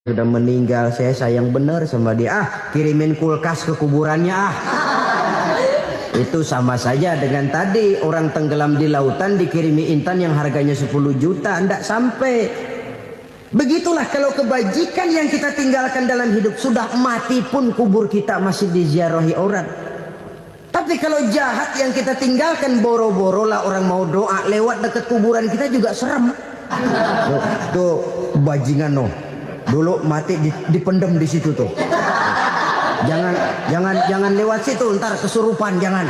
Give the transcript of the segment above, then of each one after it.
sudah meninggal, saya sayang bener sama dia. Kirimin kulkas ke kuburannya Itu sama saja dengan tadi orang tenggelam di lautan dikirimi intan yang harganya 10 juta, tidak sampai. Begitulah kalau kebajikan yang kita tinggalkan dalam hidup, sudah mati pun kubur kita masih diziarahi orang. Tapi kalau jahat yang kita tinggalkan, boro-boro lah orang mau doa lewat dekat kuburan kita juga serem. Tuh bajingan dulu mati dipendem di situ tuh. Jangan lewat situ, ntar kesurupan, jangan.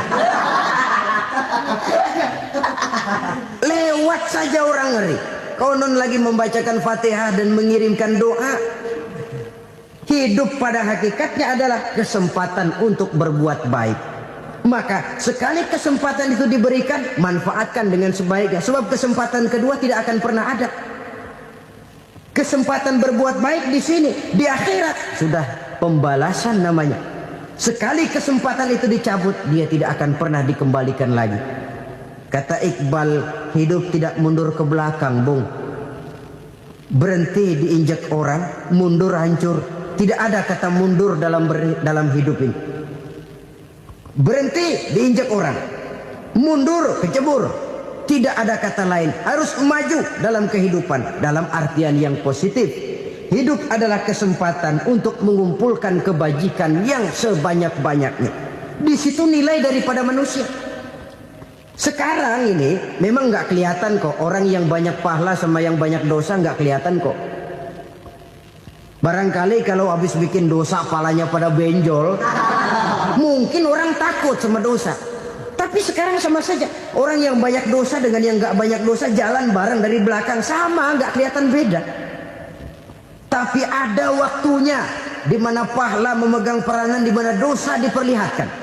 Lewat saja orang ngeri. Konon lagi membacakan Fatihah dan mengirimkan doa. Hidup pada hakikatnya adalah kesempatan untuk berbuat baik. Maka sekali kesempatan itu diberikan, manfaatkan dengan sebaiknya. Sebab kesempatan kedua tidak akan pernah ada. Kesempatan berbuat baik di sini, di akhirat sudah pembalasan namanya. Sekali kesempatan itu dicabut, dia tidak akan pernah dikembalikan lagi. Kata Iqbal, hidup tidak mundur ke belakang, Bung. Berhenti diinjak orang, mundur hancur. Tidak ada kata mundur dalam hidup ini. Berhenti diinjak orang, mundur kecebur. Tidak ada kata lain. Harus maju dalam kehidupan, dalam artian yang positif. Hidup adalah kesempatan untuk mengumpulkan kebajikan yang sebanyak-banyaknya. Di situ nilai daripada manusia. Sekarang ini memang nggak kelihatan kok, orang yang banyak pahala sama yang banyak dosa nggak kelihatan kok. Barangkali kalau habis bikin dosa palanya pada benjol, mungkin orang takut sama dosa. Tapi sekarang sama saja, orang yang banyak dosa dengan yang nggak banyak dosa jalan bareng dari belakang, sama, nggak kelihatan beda. Tapi ada waktunya di mana pahala memegang peranan, di mana dosa diperlihatkan.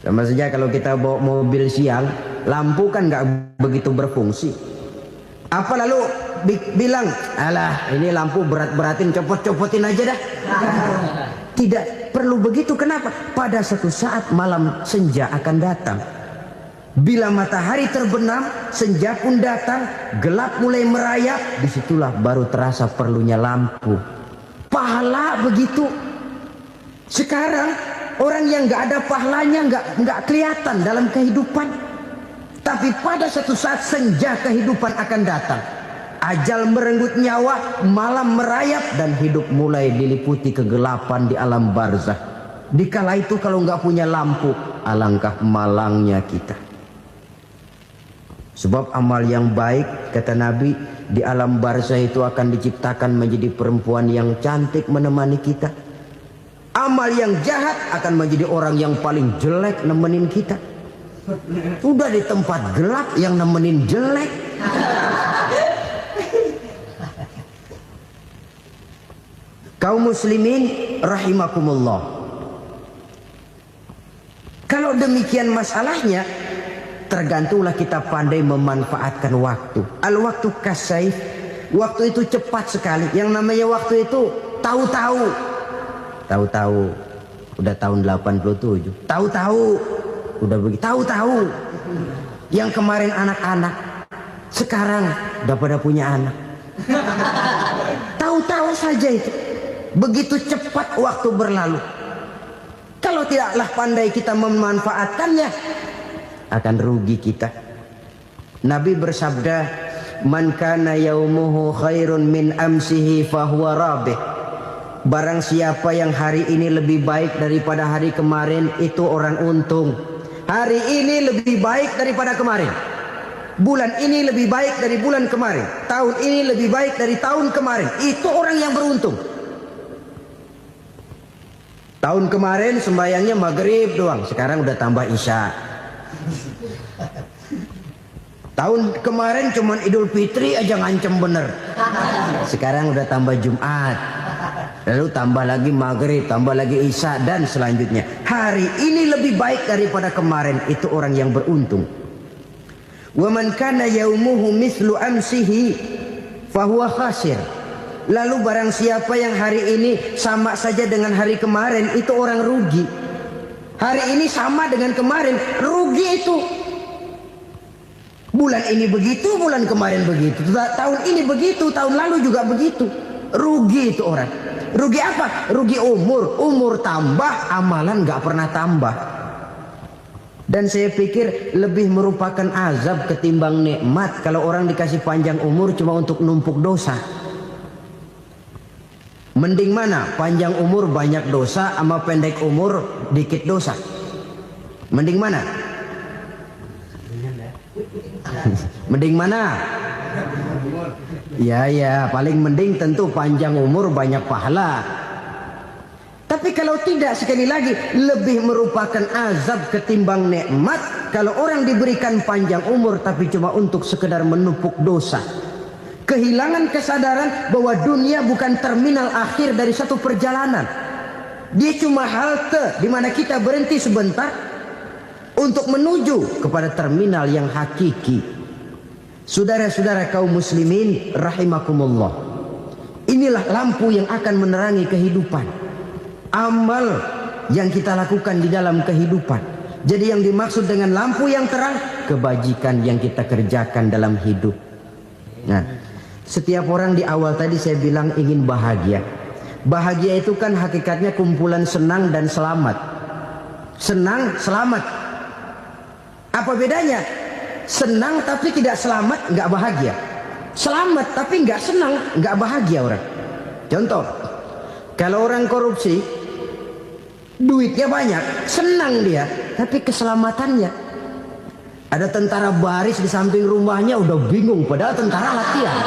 Sama saja kalau kita bawa mobil siang, lampu kan nggak begitu berfungsi. Apa lalu bilang, alah ini lampu berat-beratin, copot-copotin aja dah. Tidak perlu begitu. Kenapa? Pada suatu saat malam senja akan datang. Bila matahari terbenam, senja pun datang, gelap mulai merayap, disitulah baru terasa perlunya lampu. Pahala begitu. Sekarang orang yang nggak ada pahalanya nggak kelihatan dalam kehidupan. Tapi pada suatu saat senja kehidupan akan datang. Ajal merenggut nyawa, malam merayap, dan hidup mulai diliputi kegelapan di alam barzah. Dikala itu kalau nggak punya lampu, alangkah malangnya kita. Sebab amal yang baik, kata Nabi, di alam barzah itu akan diciptakan menjadi perempuan yang cantik menemani kita. Amal yang jahat akan menjadi orang yang paling jelek nemenin kita. Udah di tempat gelap yang nemenin jelek. Kaum muslimin rahimakumullah. Kalau demikian masalahnya, tergantunglah kita pandai memanfaatkan waktu. Al-waktu kasayf. Waktu itu cepat sekali. Yang namanya waktu itu tahu-tahu. Tahu-tahu. Udah tahun 87. Tahu-tahu. Udah begitu. Tahu-tahu. Yang kemarin anak-anak, sekarang udah pada punya anak. Tahu-tahu saja itu. Begitu cepat waktu berlalu. Kalau tidaklah pandai kita memanfaatkannya, akan rugi kita. Nabi bersabda, man kana yaumuhu khairun min amsihi fahuwa rabih. Barang siapa yang hari ini lebih baik daripada hari kemarin, itu orang untung. Hari ini lebih baik daripada kemarin. Bulan ini lebih baik dari bulan kemarin. Tahun ini lebih baik dari tahun kemarin. Itu orang yang beruntung. Tahun kemarin sembayangnya maghrib doang, sekarang udah tambah isya. Tahun kemarin cuman Idul Fitri aja ngancem bener, sekarang udah tambah Jumat, lalu tambah lagi maghrib, tambah lagi isya, dan selanjutnya. Hari ini lebih baik daripada kemarin, itu orang yang beruntung. Wa man kana yaumuhu mislu amsihi fahuwa khasir. Lalu barang siapa yang hari ini sama saja dengan hari kemarin, itu orang rugi. Hari ini sama dengan kemarin, rugi itu. Bulan ini begitu, bulan kemarin begitu, tahun ini begitu, tahun lalu juga begitu. Rugi itu orang. Rugi apa? Rugi umur. Umur tambah, amalan gak pernah tambah. Dan saya pikir lebih merupakan azab ketimbang nikmat kalau orang dikasih panjang umur cuma untuk numpuk dosa. Mending mana? Panjang umur banyak dosa sama pendek umur dikit dosa. Mending mana? Mending mana? Ya, paling mending tentu panjang umur banyak pahala. Tapi kalau tidak, sekali lagi, lebih merupakan azab ketimbang nikmat kalau orang diberikan panjang umur tapi cuma untuk sekedar menumpuk dosa. Kehilangan kesadaran bahwa dunia bukan terminal akhir dari satu perjalanan. Dia cuma halte di mana kita berhenti sebentar untuk menuju kepada terminal yang hakiki. Saudara-saudara kaum muslimin rahimakumullah, inilah lampu yang akan menerangi kehidupan. Amal yang kita lakukan di dalam kehidupan. Jadi yang dimaksud dengan lampu yang terang, kebajikan yang kita kerjakan dalam hidup. Nah, setiap orang di awal tadi saya bilang ingin bahagia. Bahagia itu kan hakikatnya kumpulan senang dan selamat. Senang, selamat. Apa bedanya? Senang tapi tidak selamat, nggak bahagia. Selamat tapi nggak senang, nggak bahagia orang. Contoh, kalau orang korupsi, duitnya banyak, senang dia, tapi keselamatannya. Ada tentara baris di samping rumahnya udah bingung, padahal tentara latihan.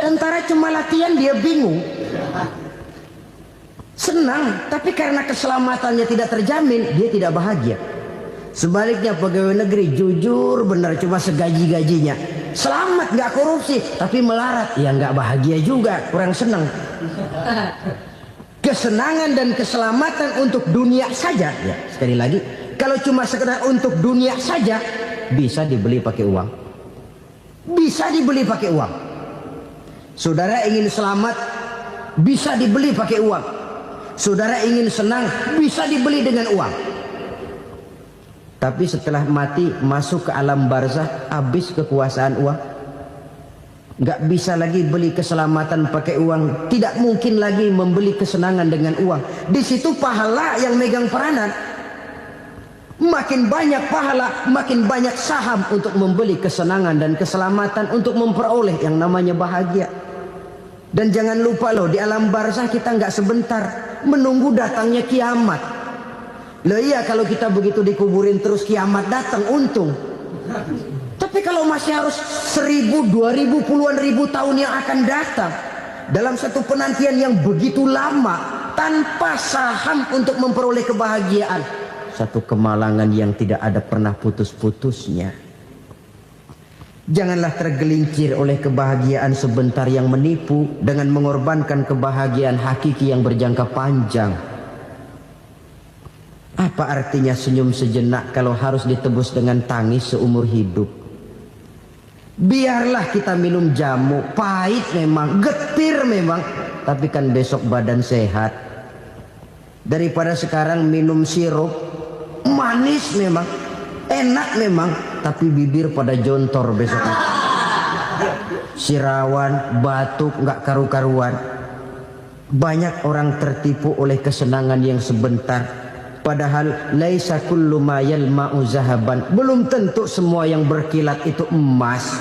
Tentara cuma latihan, dia bingung. Senang, tapi karena keselamatannya tidak terjamin, dia tidak bahagia. Sebaliknya pegawai negeri jujur benar cuma segaji-gajinya, selamat nggak korupsi tapi melarat, ya nggak bahagia juga, kurang senang. Kesenangan dan keselamatan untuk dunia saja, ya sekali lagi, kalau cuma sekedar untuk dunia saja bisa dibeli pakai uang, bisa dibeli pakai uang. Saudara ingin selamat bisa dibeli pakai uang, saudara ingin senang bisa dibeli dengan uang. Tapi setelah mati masuk ke alam barzah, habis kekuasaan uang. Nggak bisa lagi beli keselamatan pakai uang. Tidak mungkin lagi membeli kesenangan dengan uang. Di situ pahala yang megang peranan. Makin banyak pahala, makin banyak saham untuk membeli kesenangan dan keselamatan, untuk memperoleh yang namanya bahagia. Dan jangan lupa loh, di alam barzah kita nggak sebentar, menunggu datangnya kiamat. Loh iya, kalau kita begitu dikuburin terus kiamat datang, untung. Tapi kalau masih harus 1000, 2000, puluhan ribu tahun yang akan datang, dalam satu penantian yang begitu lama, tanpa saham untuk memperoleh kebahagiaan, satu kemalangan yang tidak ada pernah putus-putusnya. Janganlah tergelincir oleh kebahagiaan sebentar yang menipu dengan mengorbankan kebahagiaan hakiki yang berjangka panjang. Apa artinya senyum sejenak kalau harus ditebus dengan tangis seumur hidup? Biarlah kita minum jamu, pahit memang, getir memang, tapi kan besok badan sehat. Daripada sekarang minum sirup, manis memang, enak memang, tapi bibir pada jontor besok. Sirawan, batuk, nggak karu-karuan. Banyak orang tertipu oleh kesenangan yang sebentar. Padahal laisa kullu ma yalma'u zahaban. Belum tentu semua yang berkilat itu emas.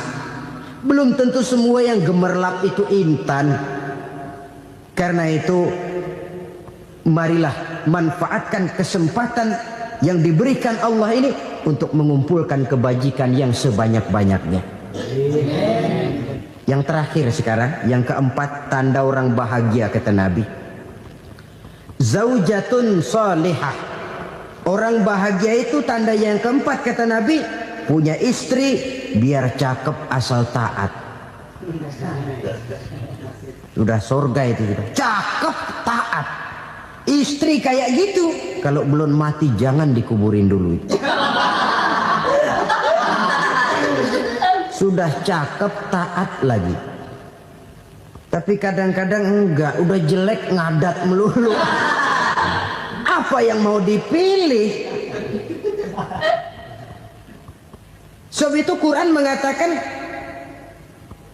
Belum tentu semua yang gemerlap itu intan. Karena itu marilah manfaatkan kesempatan yang diberikan Allah ini untuk mengumpulkan kebajikan yang sebanyak-banyaknya. Yang terakhir sekarang, yang keempat, tanda orang bahagia kata Nabi. Zaujatun salihah. Orang bahagia itu tanda yang keempat kata Nabi, punya istri biar cakep asal taat. Sudah surga itu sudah. Cakep taat. Istri kayak gitu, kalau belum mati jangan dikuburin dulu. Sudah cakep taat lagi. Tapi kadang-kadang enggak, udah jelek ngadat melulu. Apa yang mau dipilih? Sebab itu Quran mengatakan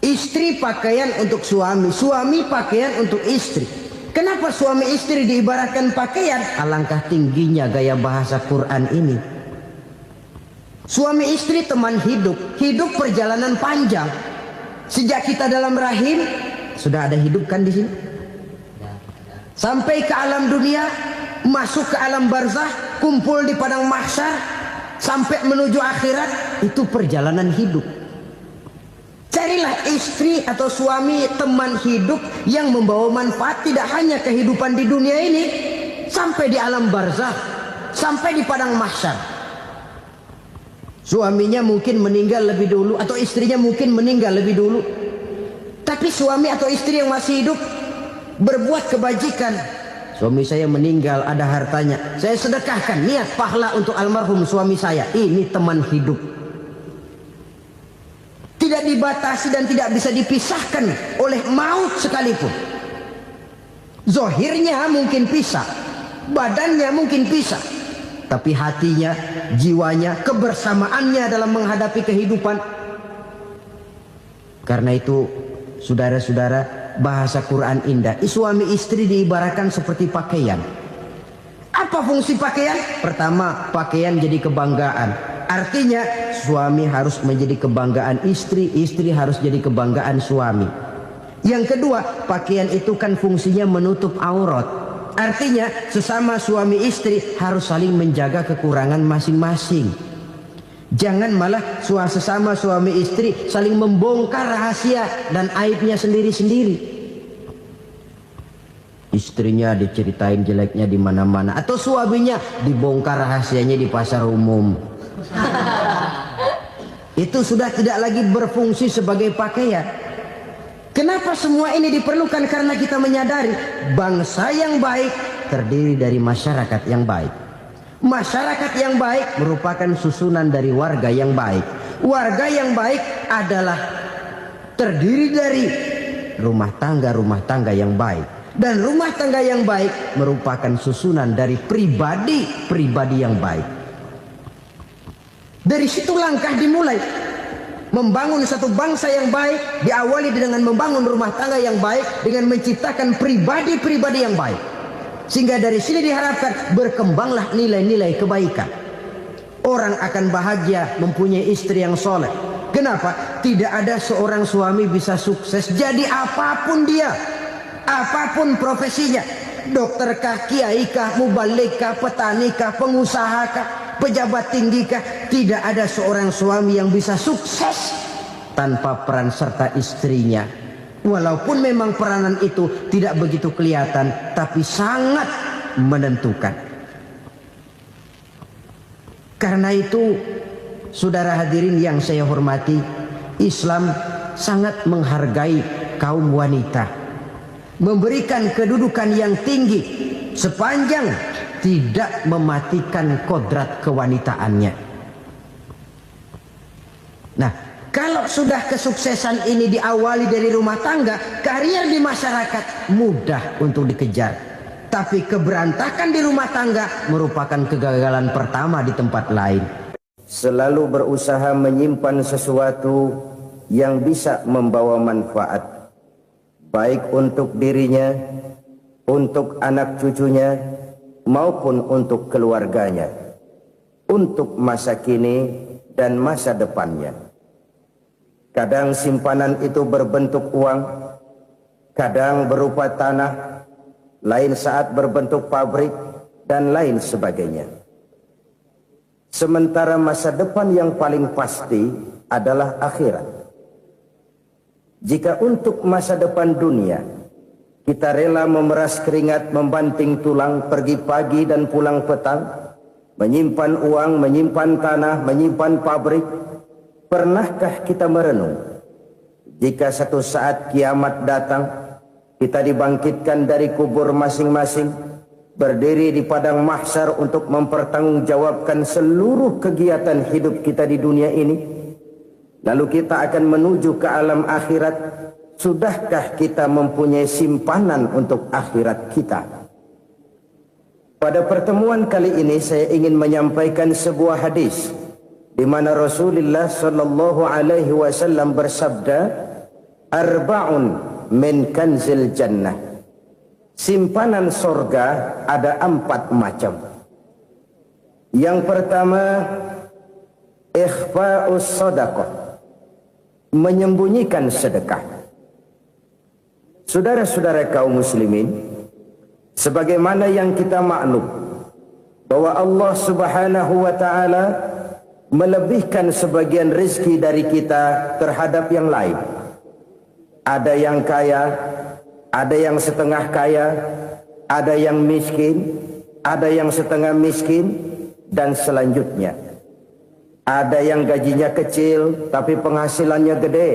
istri pakaian untuk suami, suami pakaian untuk istri. Kenapa suami istri diibaratkan pakaian? Alangkah tingginya gaya bahasa Quran ini. Suami istri teman hidup, hidup perjalanan panjang. Sejak kita dalam rahim sudah ada hidup kan di sini. Sampai ke alam dunia, masuk ke alam barzah, kumpul di padang mahsyar, sampai menuju akhirat, itu perjalanan hidup. Carilah istri atau suami teman hidup yang membawa manfaat tidak hanya kehidupan di dunia ini, sampai di alam barzah, sampai di padang mahsyar. Suaminya mungkin meninggal lebih dulu atau istrinya mungkin meninggal lebih dulu. Tapi suami atau istri yang masih hidup berbuat kebajikan. Suami saya meninggal, ada hartanya, saya sedekahkan, niat pahala untuk almarhum suami saya. Ini teman hidup. Tidak dibatasi dan tidak bisa dipisahkan oleh maut sekalipun. Zohirnya mungkin pisah, badannya mungkin pisah, tapi hatinya, jiwanya, kebersamaannya dalam menghadapi kehidupan. Karena itu, saudara-saudara, bahasa Quran indah. Suami istri diibaratkan seperti pakaian. Apa fungsi pakaian? Pertama, pakaian jadi kebanggaan. Artinya, suami harus menjadi kebanggaan istri, istri harus jadi kebanggaan suami. Yang kedua, pakaian itu kan fungsinya menutup aurat. Artinya sesama suami istri harus saling menjaga kekurangan masing-masing. Jangan malah sesama suami istri saling membongkar rahasia dan aibnya sendiri-sendiri. Istrinya diceritain jeleknya di mana-mana, atau suaminya dibongkar rahasianya di pasar umum. Itu sudah tidak lagi berfungsi sebagai pakaian. Kenapa semua ini diperlukan? Karena kita menyadari bangsa yang baik terdiri dari masyarakat yang baik. Masyarakat yang baik merupakan susunan dari warga yang baik. Warga yang baik adalah terdiri dari rumah tangga yang baik. Dan rumah tangga yang baik merupakan susunan dari pribadi yang baik. Dari situ langkah dimulai. Membangun satu bangsa yang baik diawali dengan membangun rumah tangga yang baik, dengan menciptakan pribadi-pribadi yang baik. Sehingga dari sini diharapkan berkembanglah nilai-nilai kebaikan. Orang akan bahagia mempunyai istri yang soleh. Kenapa? Tidak ada seorang suami bisa sukses jadi apapun dia, apapun profesinya. Dokterkah, kiaikah, mubalikkah, petanikah, pengusahakah, pejabat tinggikah, tidak ada seorang suami yang bisa sukses tanpa peran serta istrinya. Walaupun memang peranan itu tidak begitu kelihatan, tapi sangat menentukan. Karena itu, saudara hadirin yang saya hormati, Islam sangat menghargai kaum wanita, memberikan kedudukan yang tinggi sepanjang tidak mematikan kodrat kewanitaannya. Nah, kalau sudah kesuksesan ini diawali dari rumah tangga, karier di masyarakat mudah untuk dikejar. Tapi keberantakan di rumah tangga merupakan kegagalan pertama di tempat lain. Selalu berusaha menyimpan sesuatu yang bisa membawa manfaat, baik untuk dirinya, untuk anak cucunya, maupun untuk keluarganya, untuk masa kini dan masa depannya. Kadang simpanan itu berbentuk uang, kadang berupa tanah, lain saat berbentuk pabrik, dan lain sebagainya. Sementara masa depan yang paling pasti adalah akhirat. Jika untuk masa depan dunia kita rela memeras keringat, membanting tulang, pergi pagi dan pulang petang, menyimpan uang, menyimpan tanah, menyimpan pabrik, pernahkah kita merenung jika satu saat kiamat datang, kita dibangkitkan dari kubur masing-masing, berdiri di padang mahsyar untuk mempertanggungjawabkan seluruh kegiatan hidup kita di dunia ini, lalu kita akan menuju ke alam akhirat. Sudahkah kita mempunyai simpanan untuk akhirat kita? Pada pertemuan kali ini saya ingin menyampaikan sebuah hadis di mana Rasulullah sallallahu alaihi wasallam bersabda, arba'un min kanzil jannah. Simpanan sorga ada 4 macam. Yang pertama, ikhfa'us sadaqah, menyembunyikan sedekah. Saudara-saudara kaum muslimin, sebagaimana yang kita maklum bahwa Allah Subhanahu wa taala melebihkan sebagian rezeki dari kita terhadap yang lain. Ada yang kaya, ada yang setengah kaya, ada yang miskin, ada yang setengah miskin, dan selanjutnya. Ada yang gajinya kecil tapi penghasilannya gede.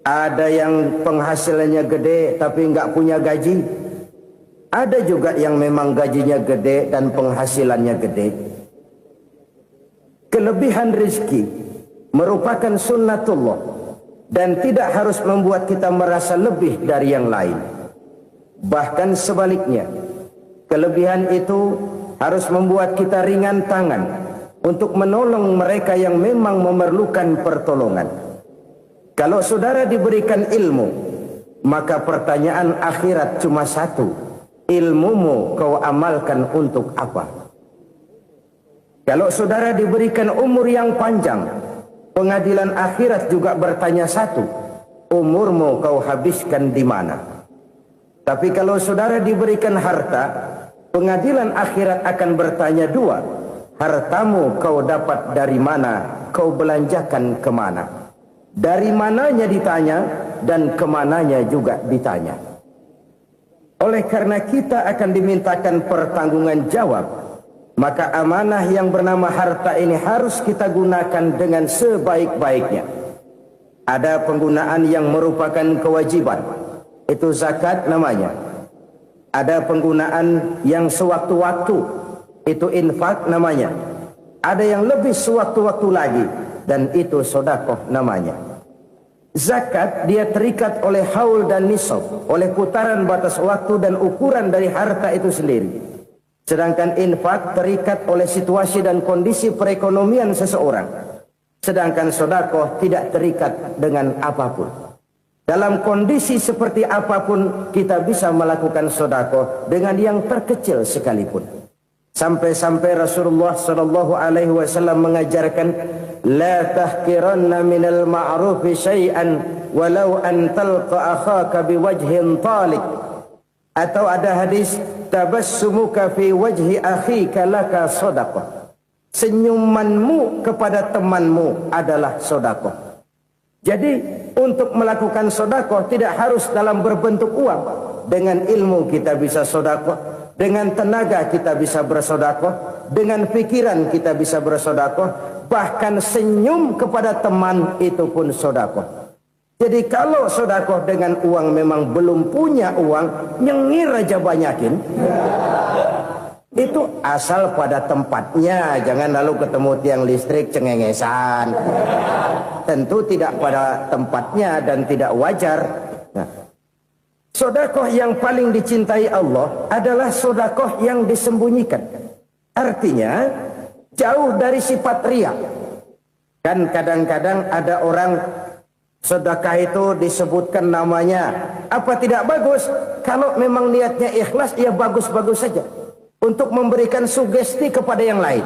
Ada yang penghasilannya gede tapi nggak punya gaji. Ada juga yang memang gajinya gede dan penghasilannya gede. Kelebihan rezeki merupakan sunnatullah dan tidak harus membuat kita merasa lebih dari yang lain. Bahkan sebaliknya, kelebihan itu harus membuat kita ringan tangan untuk menolong mereka yang memang memerlukan pertolongan. Kalau saudara diberikan ilmu, maka pertanyaan akhirat cuma satu: ilmumu kau amalkan untuk apa? Kalau saudara diberikan umur yang panjang, pengadilan akhirat juga bertanya satu: umurmu kau habiskan di mana? Tapi kalau saudara diberikan harta, pengadilan akhirat akan bertanya 2: hartamu kau dapat dari mana? Kau belanjakan kemana? Dari mananya ditanya, dan kemananya juga ditanya. Oleh karena kita akan dimintakan pertanggungan jawab, maka amanah yang bernama harta ini harus kita gunakan dengan sebaik-baiknya. Ada penggunaan yang merupakan kewajiban, itu zakat namanya. Ada penggunaan yang sewaktu-waktu, itu infak namanya. Ada yang lebih sewaktu-waktu lagi, dan itu sedekah namanya. Zakat dia terikat oleh haul dan nisab, oleh putaran batas waktu dan ukuran dari harta itu sendiri. Sedangkan infak terikat oleh situasi dan kondisi perekonomian seseorang. Sedangkan sedekah tidak terikat dengan apapun. Dalam kondisi seperti apapun kita bisa melakukan sedekah dengan yang terkecil sekalipun. Sampai-sampai Rasulullah sallallahu alaihi wasallam mengajarkan, la tahqiranna minal ma'rufi syai'an walau an talqa akhaka biwajhin talik. Atau ada hadis, tabassumuka fi wajhi akhika laka sedekah. Senyumanmu kepada temanmu adalah sedekah. Jadi untuk melakukan sedekah tidak harus dalam berbentuk uang. Dengan ilmu kita bisa sedekah, dengan tenaga kita bisa bersedekah, dengan pikiran kita bisa bersedekah, bahkan senyum kepada teman itu pun sedekah. Jadi kalau sedekah dengan uang memang belum punya uang, nyengir aja banyakin. Itu asal pada tempatnya, jangan lalu ketemu tiang listrik cengengesan. Tentu tidak pada tempatnya dan tidak wajar. Nah, sedekah yang paling dicintai Allah adalah sedekah yang disembunyikan. Artinya jauh dari sifat riya. Kan kadang-kadang ada orang sedekah itu disebutkan namanya. Apa tidak bagus? Kalau memang niatnya ikhlas, ya bagus-bagus saja. Untuk memberikan sugesti kepada yang lain.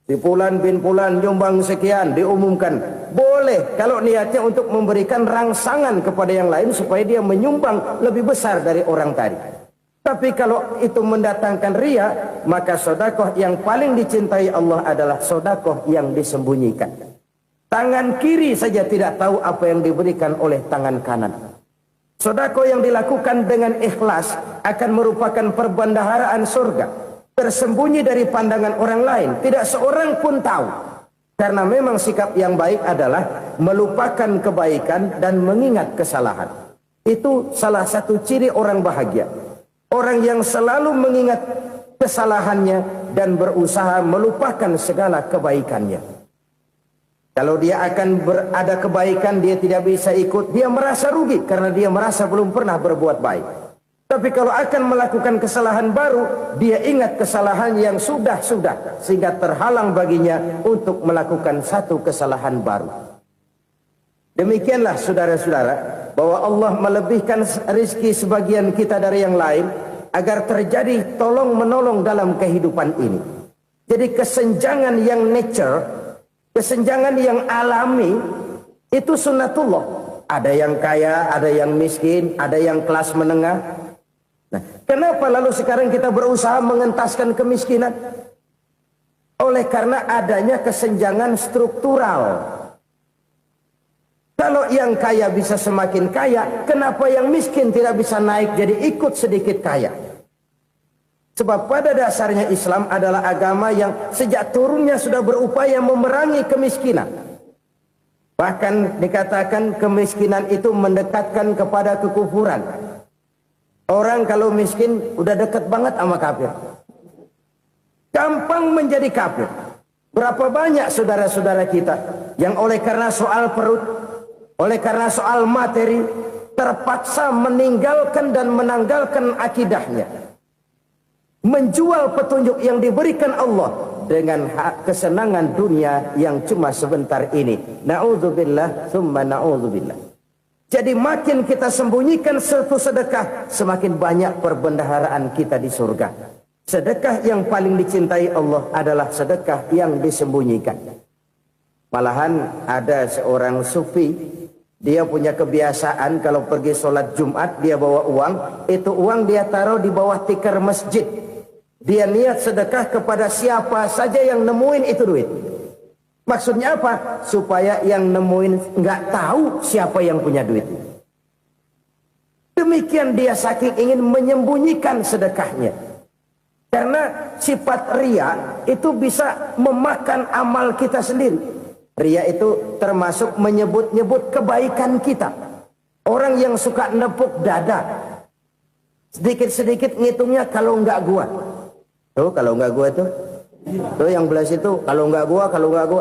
Si Fulan bin Fulan nyumbang sekian, diumumkan. Boleh kalau niatnya untuk memberikan rangsangan kepada yang lain supaya dia menyumbang lebih besar dari orang tadi. Tapi kalau itu mendatangkan riya, maka sedekah yang paling dicintai Allah adalah sedekah yang disembunyikan. Tangan kiri saja tidak tahu apa yang diberikan oleh tangan kanan. Sedekah yang dilakukan dengan ikhlas akan merupakan perbendaharaan surga, tersembunyi dari pandangan orang lain, tidak seorang pun tahu. Karena memang sikap yang baik adalah melupakan kebaikan dan mengingat kesalahan. Itu salah satu ciri orang bahagia. Orang yang selalu mengingat kesalahannya dan berusaha melupakan segala kebaikannya. Kalau dia akan ada kebaikan, dia tidak bisa ikut, dia merasa rugi karena dia merasa belum pernah berbuat baik. Tapi kalau akan melakukan kesalahan baru, dia ingat kesalahan yang sudah-sudah, sehingga terhalang baginya untuk melakukan satu kesalahan baru. Demikianlah saudara-saudara, bahwa Allah melebihkan rizki sebagian kita dari yang lain, agar terjadi tolong menolong dalam kehidupan ini. Jadi kesenjangan yang nature, kesenjangan yang alami, itu sunnatullah. Ada yang kaya, ada yang miskin, ada yang kelas menengah. Nah, kenapa lalu sekarang kita berusaha mengentaskan kemiskinan? Oleh karena adanya kesenjangan struktural. Kalau yang kaya bisa semakin kaya, kenapa yang miskin tidak bisa naik jadi ikut sedikit kaya? Sebab pada dasarnya Islam adalah agama yang sejak turunnya sudah berupaya memerangi kemiskinan. Bahkan dikatakan kemiskinan itu mendekatkan kepada kekufuran. Orang kalau miskin udah dekat banget sama kafir. Gampang menjadi kafir. Berapa banyak saudara-saudara kita yang oleh karena soal perut, oleh karena soal materi, terpaksa meninggalkan dan menanggalkan akidahnya. Menjual petunjuk yang diberikan Allah dengan kesenangan dunia yang cuma sebentar ini. Na'udzubillah, thumma na'udzubillah. Jadi makin kita sembunyikan satu sedekah, semakin banyak perbendaharaan kita di surga. Sedekah yang paling dicintai Allah adalah sedekah yang disembunyikan. Malahan ada seorang sufi, dia punya kebiasaan kalau pergi sholat Jumat dia bawa uang, itu uang dia taruh di bawah tikar masjid. Dia niat sedekah kepada siapa saja yang nemuin itu duit. Maksudnya apa? Supaya yang nemuin nggak tahu siapa yang punya duit. Demikian dia saking ingin menyembunyikan sedekahnya. Karena sifat ria itu bisa memakan amal kita sendiri. Ria itu termasuk menyebut-nyebut kebaikan kita. Orang yang suka nepuk dada, sedikit-sedikit ngitungnya kalau nggak gua. Tuh kalau nggak gua tuh. Tuh yang belas itu, kalau nggak gua.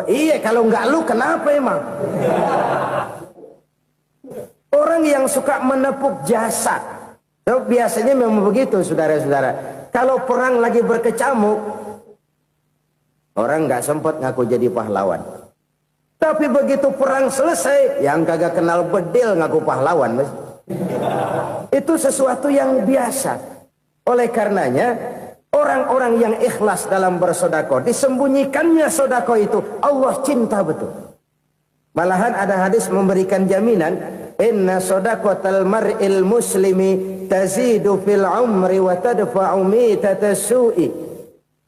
Iya, kalau nggak lu kenapa emang? Orang yang suka menepuk jasa. Tuh, biasanya memang begitu, saudara-saudara. Kalau perang lagi berkecamuk, orang nggak sempat ngaku jadi pahlawan. Tapi begitu perang selesai, yang kagak kenal bedil ngaku pahlawan. Mas. Itu sesuatu yang biasa. Oleh karenanya, orang-orang yang ikhlas dalam bersodako, disembunyikannya sodako itu, Allah cinta betul. Malahan ada hadis memberikan jaminan, inna sodakotal mar'il muslimi tazidu fil umri wa tadfa'u mitata su'i.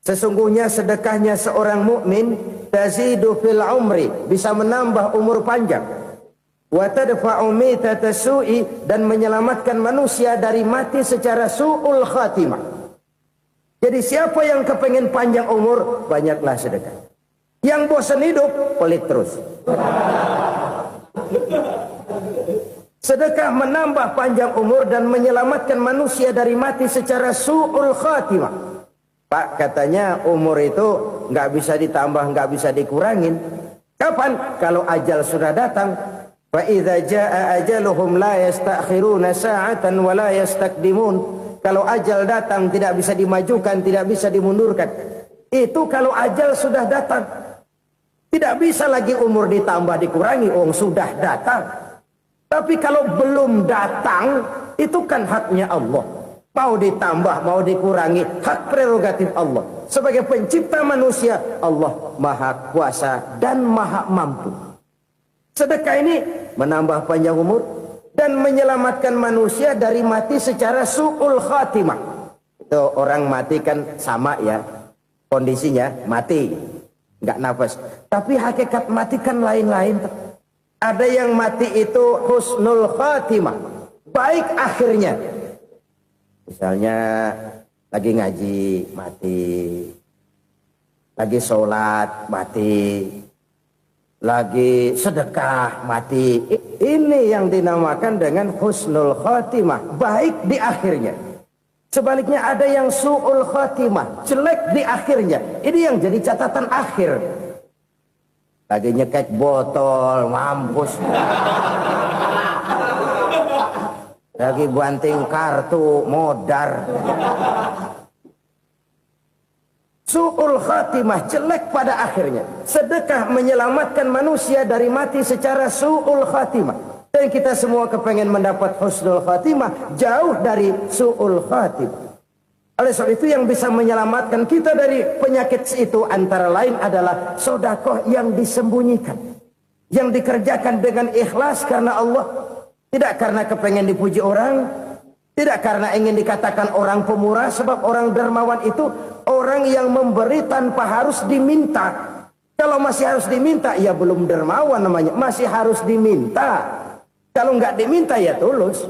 Sesungguhnya sedekahnya seorang mukmin tazidu fil umri, bisa menambah umur panjang. Wa tadfa'u mitata su'i, dan menyelamatkan manusia dari mati secara su'ul khatimah. Jadi siapa yang kepengen panjang umur, banyaklah sedekah. Yang bosan hidup, pelit terus. Sedekah menambah panjang umur dan menyelamatkan manusia dari mati secara su'ul khatimah. Pak, katanya umur itu nggak bisa ditambah, nggak bisa dikurangin. Kapan? Kalau ajal sudah datang. Fa idza jaa ajaluhum la yastakhiruna sa'atan wa la yastaqdimun. Kalau ajal datang tidak bisa dimajukan, tidak bisa dimundurkan. Itu kalau ajal sudah datang. Tidak bisa lagi umur ditambah dikurangi, sudah datang. Tapi kalau belum datang, itu kan haknya Allah. Mau ditambah, mau dikurangi, hak prerogatif Allah. Sebagai pencipta manusia, Allah maha kuasa dan maha mampu. Sedekah ini menambah panjang umur dan menyelamatkan manusia dari mati secara su'ul khatimah. Itu orang mati kan sama ya, kondisinya mati, nggak nafas. Tapi hakikat mati kan lain-lain. Ada yang mati itu husnul khatimah, baik akhirnya. Misalnya lagi ngaji mati, lagi sholat mati, lagi sedekah mati. Ini yang dinamakan dengan husnul khatimah, baik di akhirnya. Sebaliknya ada yang su'ul khatimah, jelek di akhirnya. Ini yang jadi catatan akhir. Lagi nyekek botol, mampus. Lagi banting kartu modar. Su'ul khatimah, jelek pada akhirnya. Sedekah menyelamatkan manusia dari mati secara su'ul khatimah. Dan kita semua kepengen mendapat husnul khatimah, jauh dari su'ul khatimah. Oleh sebab itu yang bisa menyelamatkan kita dari penyakit itu antara lain adalah sedekah yang disembunyikan, yang dikerjakan dengan ikhlas karena Allah, tidak karena kepengen dipuji orang, tidak karena ingin dikatakan orang pemurah. Sebab orang dermawan itu orang yang memberi tanpa harus diminta. Kalau masih harus diminta, ya belum dermawan namanya, masih harus diminta. Kalau nggak diminta ya tulus,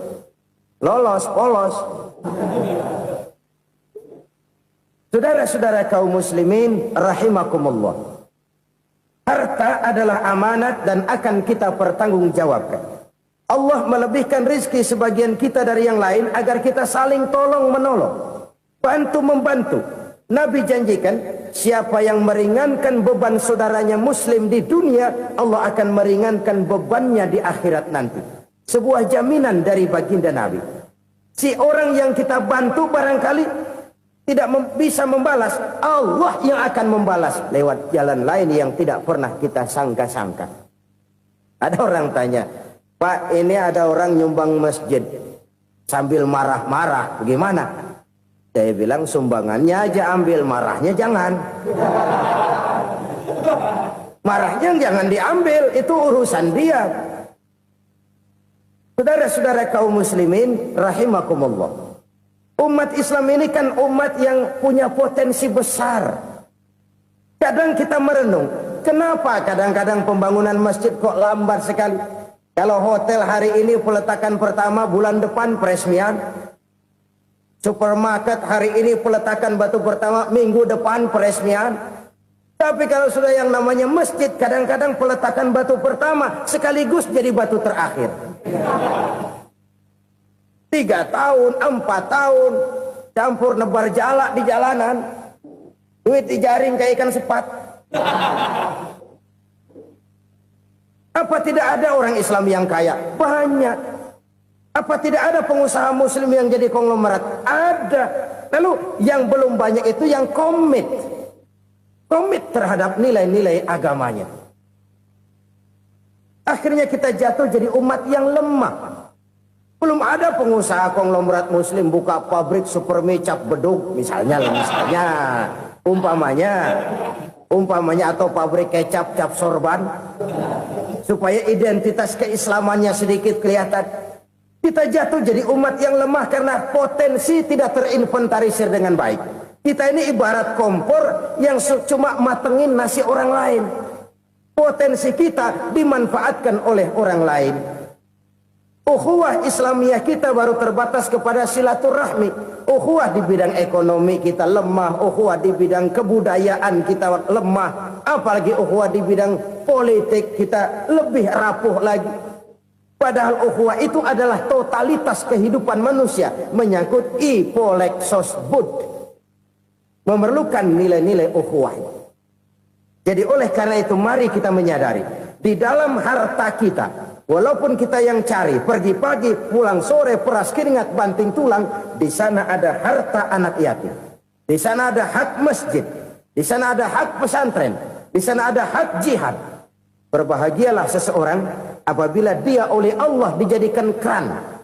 lolos, polos. Saudara-saudara kaum muslimin rahimakumullah. Harta adalah amanat dan akan kita pertanggungjawabkan. Allah melebihkan rizki sebagian kita dari yang lain agar kita saling tolong menolong, bantu membantu. Nabi janjikan siapa yang meringankan beban saudaranya muslim di dunia, Allah akan meringankan bebannya di akhirat nanti. Sebuah jaminan dari baginda Nabi. Si orang yang kita bantu barangkali tidak bisa membalas, Allah yang akan membalas lewat jalan lain yang tidak pernah kita sangka-sangka. Ada orang tanya, Pak, ini ada orang nyumbang masjid sambil marah-marah, bagaimana? Saya bilang sumbangannya aja ambil, marahnya jangan. Marahnya jangan diambil, itu urusan dia. Saudara-saudara kaum muslimin rahimakumullah. Umat Islam ini kan umat yang punya potensi besar. Kadang kita merenung, kenapa kadang-kadang pembangunan masjid kok lambat sekali? Kalau hotel hari ini peletakan pertama, bulan depan peresmian. Supermarket hari ini peletakan batu pertama, minggu depan peresmian. Tapi kalau sudah yang namanya masjid, kadang-kadang peletakan batu pertama sekaligus jadi batu terakhir. 3 tahun, 4 tahun, campur nebar jalak di jalanan, duit dijaring kayak ikan sepat. Apa tidak ada orang Islam yang kaya? Banyak. Apa tidak ada pengusaha muslim yang jadi konglomerat? Ada. Lalu yang belum banyak itu yang komit terhadap nilai-nilai agamanya. Akhirnya kita jatuh jadi umat yang lemah. Belum ada pengusaha konglomerat muslim buka pabrik super mie cap beduk misalnya umpamanya atau pabrik kecap cap sorban supaya identitas keislamannya sedikit kelihatan. Kita jatuh jadi umat yang lemah karena potensi tidak terinventarisir dengan baik. Kita ini ibarat kompor yang cuma matengin nasi orang lain. Potensi kita dimanfaatkan oleh orang lain. Ukhuwah Islamiyah kita baru terbatas kepada silaturahmi. Ukhuwah di bidang ekonomi kita lemah. Ukhuwah di bidang kebudayaan kita lemah. Apalagi ukhuwah di bidang politik kita lebih rapuh lagi. Padahal ukhuwah itu adalah totalitas kehidupan manusia. Menyangkut ipolek sosbud. Memerlukan nilai-nilai ukhuwah. Jadi oleh karena itu mari kita menyadari. Di dalam harta kita, walaupun kita yang cari, pergi pagi, pulang sore, peras keringat, banting tulang, di sana ada harta anak yatim. Di sana ada hak masjid. Di sana ada hak pesantren. Di sana ada hak jihad. Berbahagialah seseorang apabila dia oleh Allah dijadikan keran.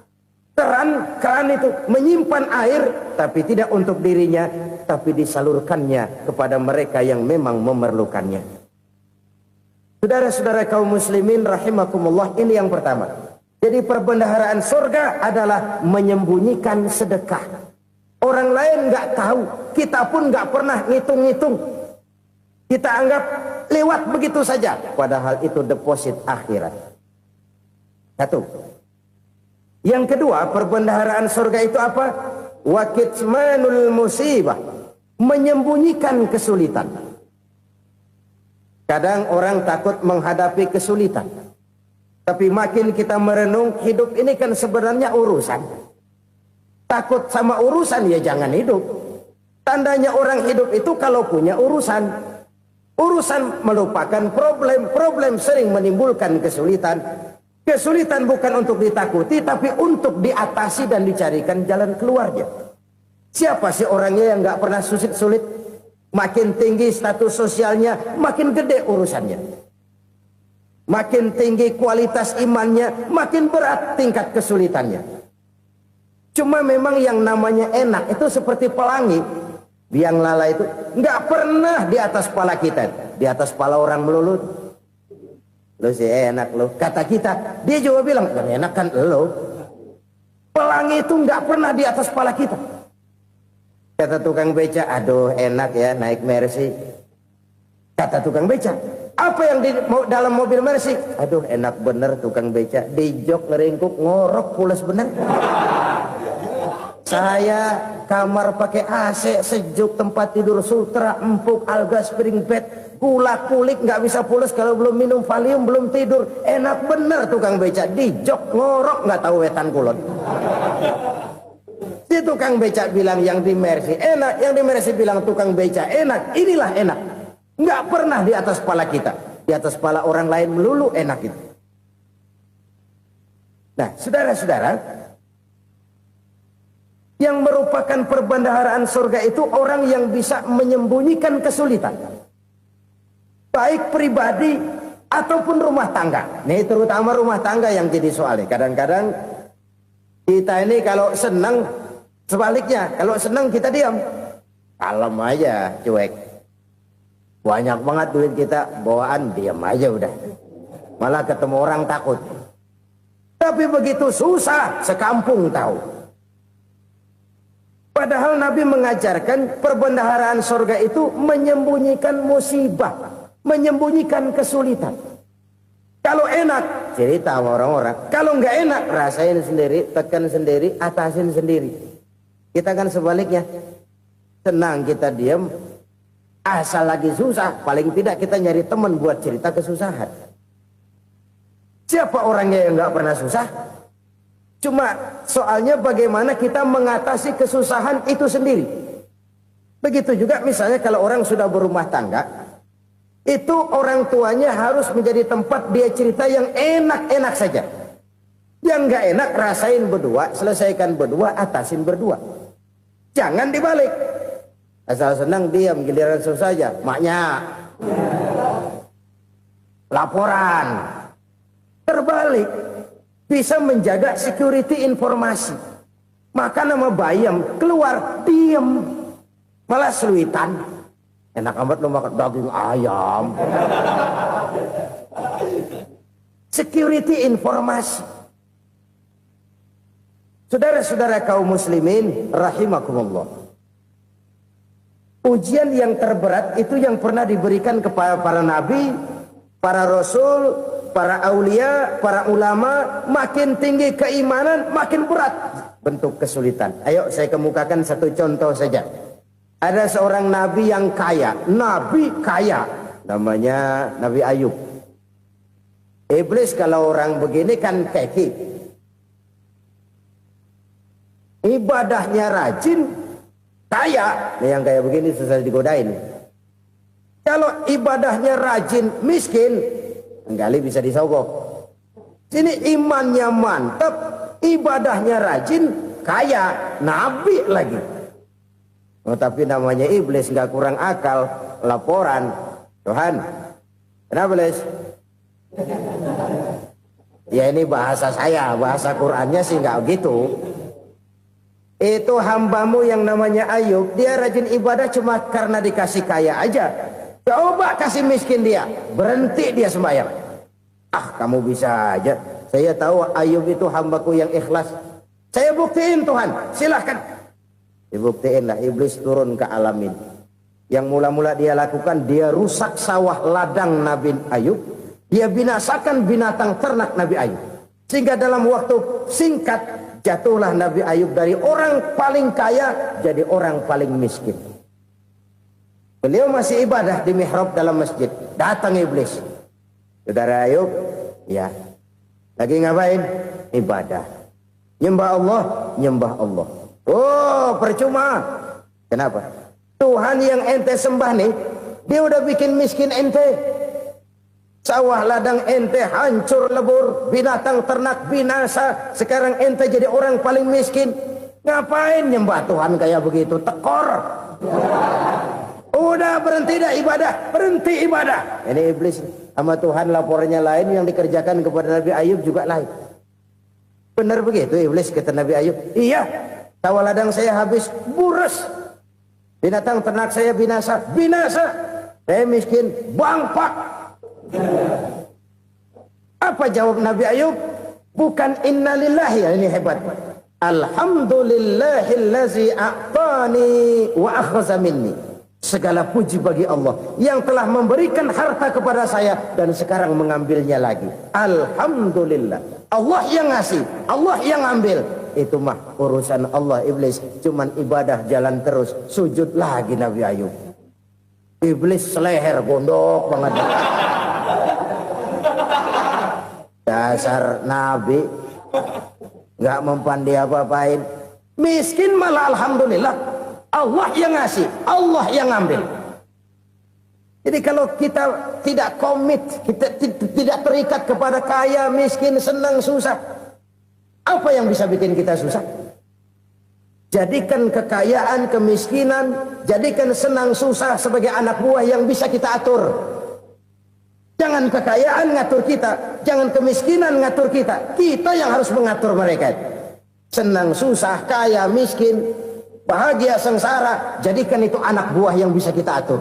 Keran itu menyimpan air, tapi tidak untuk dirinya, tapi disalurkannya kepada mereka yang memang memerlukannya. Saudara-saudara kaum muslimin rahimakumullah, ini yang pertama. Jadi perbendaharaan surga adalah menyembunyikan sedekah. Orang lain nggak tahu, kita pun nggak pernah ngitung-ngitung. Kita anggap lewat begitu saja, padahal itu deposit akhirat. Satu. Yang kedua, perbendaharaan surga itu apa? Wa kitmanul musibah, menyembunyikan kesulitan. Kadang orang takut menghadapi kesulitan. Tapi makin kita merenung, hidup ini kan sebenarnya urusan. Takut sama urusan, ya jangan hidup. Tandanya orang hidup itu kalau punya urusan. Urusan melupakan problem. Problem sering menimbulkan kesulitan. Kesulitan bukan untuk ditakuti, tapi untuk diatasi dan dicarikan jalan keluarnya. Siapa sih orangnya yang nggak pernah sulit-sulit? Makin tinggi status sosialnya, makin gede urusannya. Makin tinggi kualitas imannya, makin berat tingkat kesulitannya. Cuma memang yang namanya enak itu seperti pelangi. Biang lala itu nggak pernah di atas kepala kita, di atas kepala orang melulu. Lo sih enak lo, kata kita. Dia juga bilang yang enak kan lo. Pelangi itu nggak pernah di atas kepala kita. Kata tukang beca, aduh enak ya naik Mercy. Kata tukang beca, apa yang di dalam mobil Mercy? Aduh enak bener tukang beca, di jok ngeringkuk ngorok pules bener. Saya kamar pakai AC sejuk, tempat tidur sutra empuk, alga spring bed, gula kulik nggak bisa pules kalau belum minum Valium, belum tidur. Enak bener tukang beca, di jok ngorok nggak tahu wetan kulon. Si tukang beca bilang yang di Mercy enak, yang di Mercy bilang tukang beca enak. Inilah enak, nggak pernah di atas kepala kita, di atas kepala orang lain melulu enak itu. Nah, saudara-saudara, yang merupakan perbendaharaan surga itu orang yang bisa menyembunyikan kesulitan, baik pribadi ataupun rumah tangga. Nih terutama rumah tangga yang jadi soalnya. Kadang-kadang kita ini kalau senang, sebaliknya kalau senang kita diam, kalem aja, cuek. Banyak banget duit kita bawaan, diam aja udah. Malah ketemu orang takut. Tapi begitu susah, sekampung tahu. Padahal Nabi mengajarkan perbendaharaan surga itu menyembunyikan musibah, menyembunyikan kesulitan. Kalau enak, cerita sama orang-orang. Kalau nggak enak, rasain sendiri, tekan sendiri, atasin sendiri. Kita kan sebaliknya. Senang kita diam, asal lagi susah, paling tidak kita nyari teman buat cerita kesusahan. Siapa orangnya yang nggak pernah susah? Cuma soalnya bagaimana kita mengatasi kesusahan itu sendiri. Begitu juga misalnya kalau orang sudah berumah tangga, itu orang tuanya harus menjadi tempat dia cerita yang enak-enak saja. Yang nggak enak rasain berdua, selesaikan berdua, atasin berdua. Jangan dibalik. Asal senang diam, giliran susah saja. Maknya laporan. Terbalik. Bisa menjaga security informasi. Maka nama bayam keluar diam, malah seluitan. Enak amat lo makan daging ayam. Security informasi. Saudara-saudara kaum muslimin rahimakumullah. Ujian yang terberat itu yang pernah diberikan kepada para nabi, para rasul, para aulia, para ulama. Makin tinggi keimanan, makin berat bentuk kesulitan. Ayo saya kemukakan satu contoh saja. Ada seorang nabi yang kaya, nabi kaya, namanya Nabi Ayub. Iblis kalau orang begini kan keki, ibadahnya rajin, kaya. Nih yang kayak begini susah digodain. Kalau ibadahnya rajin, miskin, kali bisa disogok. Sini imannya mantap, ibadahnya rajin, kaya, nabi lagi. Oh, tapi namanya iblis nggak kurang akal. Laporan, Tuhan, kenapa Les? Ya ini bahasa saya, bahasa Qurannya sih nggak gitu. Itu hambamu yang namanya Ayub, dia rajin ibadah cuma karena dikasih kaya aja. Coba kasih miskin dia, berhenti dia sembahyang. Ah, kamu bisa aja. Saya tahu Ayub itu hambaku yang ikhlas. Saya buktiin Tuhan, silahkan. Dibuktiin lah, iblis turun ke alamin. Yang mula-mula dia lakukan, dia rusak sawah ladang Nabi Ayub. Dia binasakan binatang ternak Nabi Ayub. Sehingga dalam waktu singkat, jatuhlah Nabi Ayub dari orang paling kaya, jadi orang paling miskin. Beliau masih ibadah di mihrab dalam masjid. Datang iblis. Saudara Ayub, ya. Lagi ngapain? Ibadah. Nyembah Allah, nyembah Allah. Oh, percuma. Kenapa? Tuhan yang ente sembah nih, dia udah bikin miskin ente. Sawah ladang ente hancur lebur, binatang ternak binasa. Sekarang ente jadi orang paling miskin. Ngapain nyembah Tuhan kayak begitu? Tekor. Udah berhenti dah ibadah, berhenti ibadah. Ini iblis sama Tuhan laporannya lain, yang dikerjakan kepada Nabi Ayub juga lain. Benar begitu iblis kata Nabi Ayub? Iya, sawah ladang saya habis, buras. Binatang ternak saya binasa, binasa. Saya miskin, bangpak. Apa jawab Nabi Ayub? Bukan innalillahi, ini hebat. Alhamdulillahillazi a'tani wa akhza minni. Segala puji bagi Allah yang telah memberikan harta kepada saya dan sekarang mengambilnya lagi. Alhamdulillah. Allah yang ngasih, Allah yang ambil. Itu mah urusan Allah. Iblis cuman ibadah jalan terus, sujud lagi Nabi Ayub. Iblis seleher gondok banget. Dasar Nabi nggak mempan dia apa-apain. Miskin malah alhamdulillah. Allah yang ngasih, Allah yang ngambil. Jadi kalau kita tidak komit, kita tidak terikat kepada kaya, miskin, senang, susah, apa yang bisa bikin kita susah? Jadikan kekayaan, kemiskinan, jadikan senang, susah sebagai anak buah yang bisa kita atur. Jangan kekayaan ngatur kita, jangan kemiskinan ngatur kita. Kita yang harus mengatur mereka. Senang, susah, kaya, miskin, bahagia, sengsara, jadikan itu anak buah yang bisa kita atur.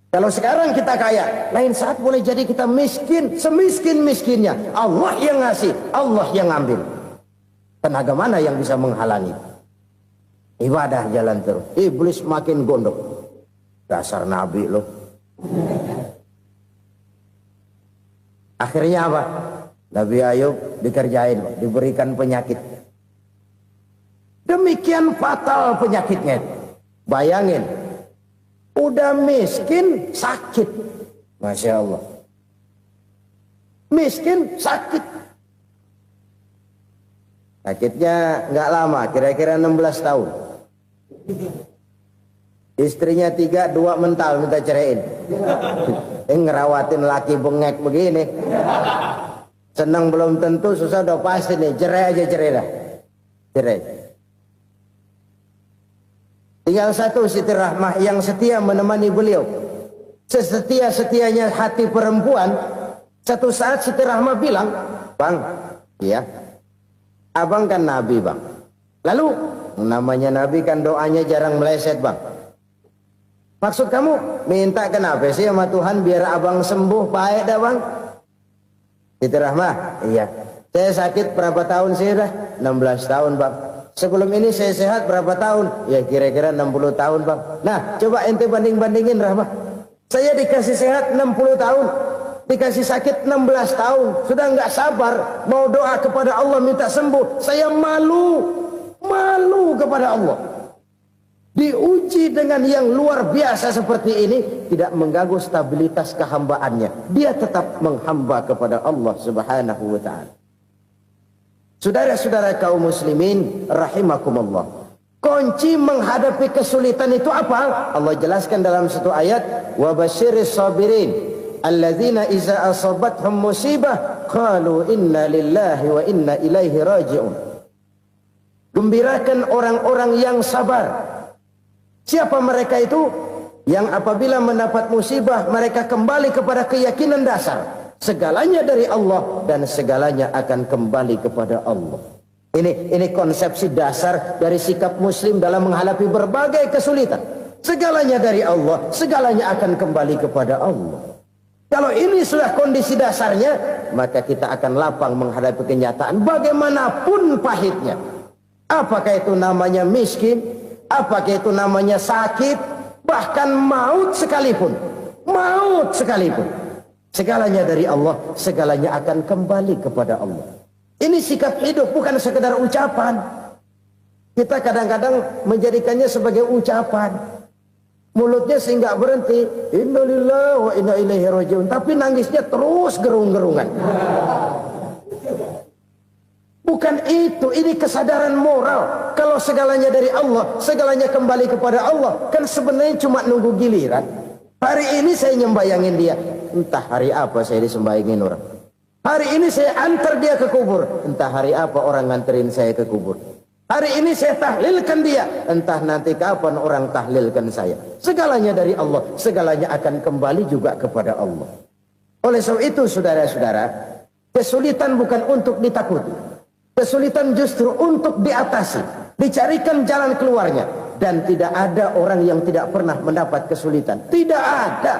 Kalau sekarang kita kaya, lain saat boleh jadi kita miskin, semiskin-miskinnya. Allah yang ngasih, Allah yang ngambil. Tenaga mana yang bisa menghalangi? Ibadah jalan terus. Iblis makin gondok. Dasar Nabi loh. Akhirnya apa? Nabi Ayub dikerjain, diberikan penyakit. Demikian fatal penyakitnya. Bayangin, udah miskin sakit. Masya Allah. Miskin sakit. Sakitnya nggak lama, kira-kira 16 tahun. Istrinya 3, 2 mental minta ceraiin. Ngerawatin laki bengek begini. Senang belum tentu, susah udah pasti nih. Cerai aja, cerai dah. Cerai. Tinggal satu Siti Rahmah yang setia menemani beliau. Sesetia-setianya hati perempuan. Satu saat Siti Rahmah bilang, "Bang, iya, abang kan Nabi bang. Lalu namanya Nabi kan doanya jarang meleset bang. Maksud kamu minta kenapa sih sama Tuhan biar abang sembuh baik dah bang?" Siti Rahmah, iya. Saya sakit berapa tahun sih dah? 16 tahun bang. Sebelum ini saya sehat berapa tahun? Ya kira-kira 60 tahun bang. Nah coba ente banding-bandingin Rahmah. Saya dikasih sehat 60 tahun. Dikasih sakit 16 tahun. Sudah nggak sabar mau doa kepada Allah minta sembuh. Saya malu kepada Allah. Diuji dengan yang luar biasa seperti ini, tidak mengganggu stabilitas kehambaannya. Dia tetap menghamba kepada Allah Subhanahu wa ta'ala. Saudara-saudara kaum muslimin rahimakumullah. Kunci menghadapi kesulitan itu apa? Allah jelaskan dalam satu ayat, wa basyiris sabirin alladzina iza asabathum musibah qalu inna lillahi wa inna ilaihi raji'un. Gembirakan orang-orang yang sabar. Siapa mereka itu? Yang apabila mendapat musibah mereka kembali kepada keyakinan dasar. Segalanya dari Allah dan segalanya akan kembali kepada Allah. Ini konsepsi dasar dari sikap muslim dalam menghadapi berbagai kesulitan. Segalanya dari Allah, segalanya akan kembali kepada Allah. Kalau ini sudah kondisi dasarnya, maka kita akan lapang menghadapi kenyataan bagaimanapun pahitnya. Apakah itu namanya miskin? Apakah itu namanya sakit? Bahkan maut sekalipun. Maut sekalipun. Segalanya dari Allah, segalanya akan kembali kepada Allah. Ini sikap hidup, bukan sekedar ucapan. Kita kadang-kadang menjadikannya sebagai ucapan. Mulutnya sehingga berhenti, innalillahi wa inna ilaihi raji'un, tapi nangisnya terus gerung-gerungan. Bukan itu, ini kesadaran moral. Kalau segalanya dari Allah, segalanya kembali kepada Allah, kan sebenarnya cuma nunggu giliran. Hari ini saya nyembayangin dia, entah hari apa saya disembahyangin orang. Hari ini saya antar dia ke kubur, entah hari apa orang nganterin saya ke kubur. Hari ini saya tahlilkan dia, entah nanti kapan orang tahlilkan saya. Segalanya dari Allah, segalanya akan kembali juga kepada Allah. Oleh sebab itu saudara-saudara, kesulitan bukan untuk ditakuti. Kesulitan justru untuk diatasi, dicarikan jalan keluarnya. Dan tidak ada orang yang tidak pernah mendapat kesulitan. Tidak ada.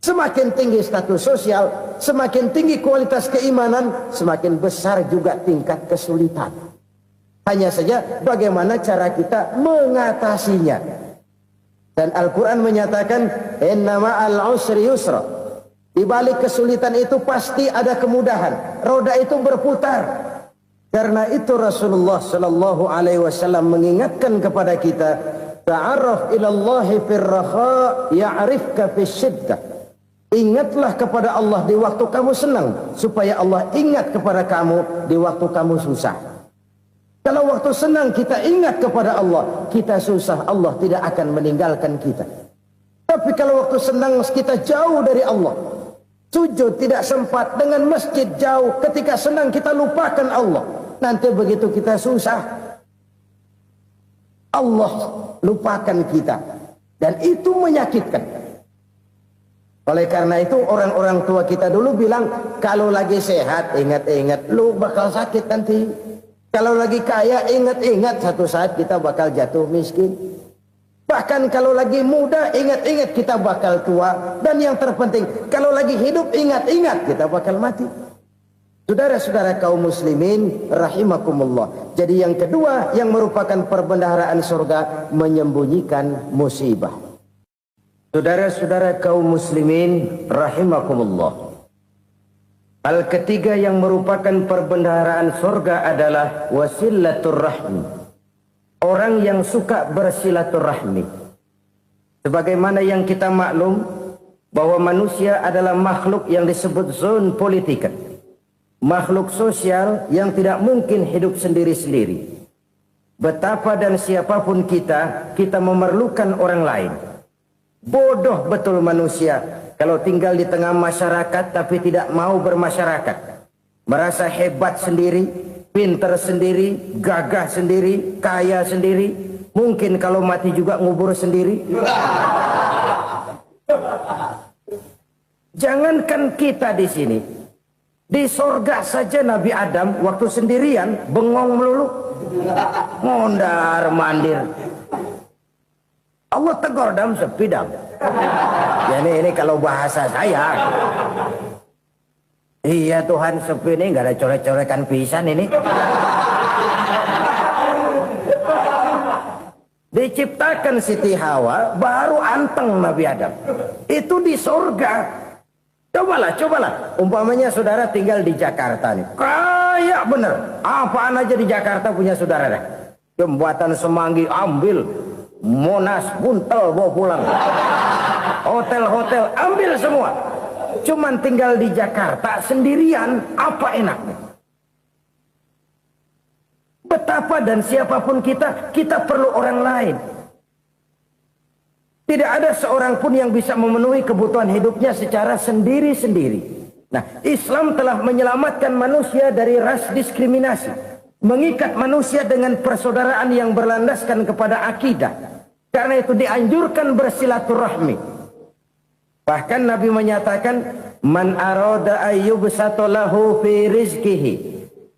Semakin tinggi status sosial, semakin tinggi kualitas keimanan, semakin besar juga tingkat kesulitan. Hanya saja bagaimana cara kita mengatasinya. Dan Al-Quran menyatakan, inna ma'al usri yusra. Di balik kesulitan itu pasti ada kemudahan. Roda itu berputar. Karena itu Rasulullah sallallahu alaihi wasallam mengingatkan kepada kita, ta'arraf ila Allah fir raha ya'rifka fis syiddah. Ingatlah kepada Allah di waktu kamu senang, supaya Allah ingat kepada kamu di waktu kamu susah. Kalau waktu senang kita ingat kepada Allah, kita susah, Allah tidak akan meninggalkan kita. Tapi kalau waktu senang kita jauh dari Allah, sujud tidak sempat, dengan masjid jauh, ketika senang kita lupakan Allah. Nanti begitu kita susah, Allah lupakan kita. Dan itu menyakitkan. Oleh karena itu orang-orang tua kita dulu bilang, kalau lagi sehat ingat-ingat lu bakal sakit nanti. Kalau lagi kaya ingat-ingat satu saat kita bakal jatuh miskin. Bahkan kalau lagi muda ingat-ingat kita bakal tua. Dan yang terpenting, kalau lagi hidup ingat-ingat kita bakal mati. Saudara-saudara kaum muslimin rahimakumullah. Jadi yang kedua yang merupakan perbendaharaan surga, menyembunyikan musibah. Saudara-saudara kaum muslimin rahimakumullah. Hal ketiga yang merupakan perbendaharaan surga adalah wasilatur rahmi. Orang yang suka bersilaturahmi. Sebagaimana yang kita maklum bahwa manusia adalah makhluk yang disebut zon politika. Makhluk sosial yang tidak mungkin hidup sendiri-sendiri. Betapa dan siapapun kita memerlukan orang lain. Bodoh betul manusia kalau tinggal di tengah masyarakat tapi tidak mau bermasyarakat. Merasa hebat sendiri, pinter sendiri, gagah sendiri, kaya sendiri. Mungkin kalau mati juga ngubur sendiri. Jangankan kita di sini. Di sorga saja Nabi Adam waktu sendirian bengong melulu, mondar mandir. Allah tegur dam sepi dam. Ya ini kalau bahasa saya. Iya Tuhan sepi ini nggak ada coret-corekan pisan ini. Diciptakan Siti Hawa baru anteng Nabi Adam. Itu di sorga. Cobalah. Umpamanya saudara tinggal di Jakarta nih. Kayak bener. Apaan aja di Jakarta punya saudara dah. Jembatan Semanggi ambil. Monas Buntel bawa pulang. Hotel-hotel ambil semua. Cuman tinggal di Jakarta sendirian. Apa enaknya? Betapa dan siapapun kita perlu orang lain. Tidak ada seorang pun yang bisa memenuhi kebutuhan hidupnya secara sendiri-sendiri. Nah, Islam telah menyelamatkan manusia dari ras diskriminasi. Mengikat manusia dengan persaudaraan yang berlandaskan kepada akidah. Karena itu dianjurkan bersilaturahmi. Bahkan Nabi menyatakan, Man arada ayyubsata lahu fi rizkihi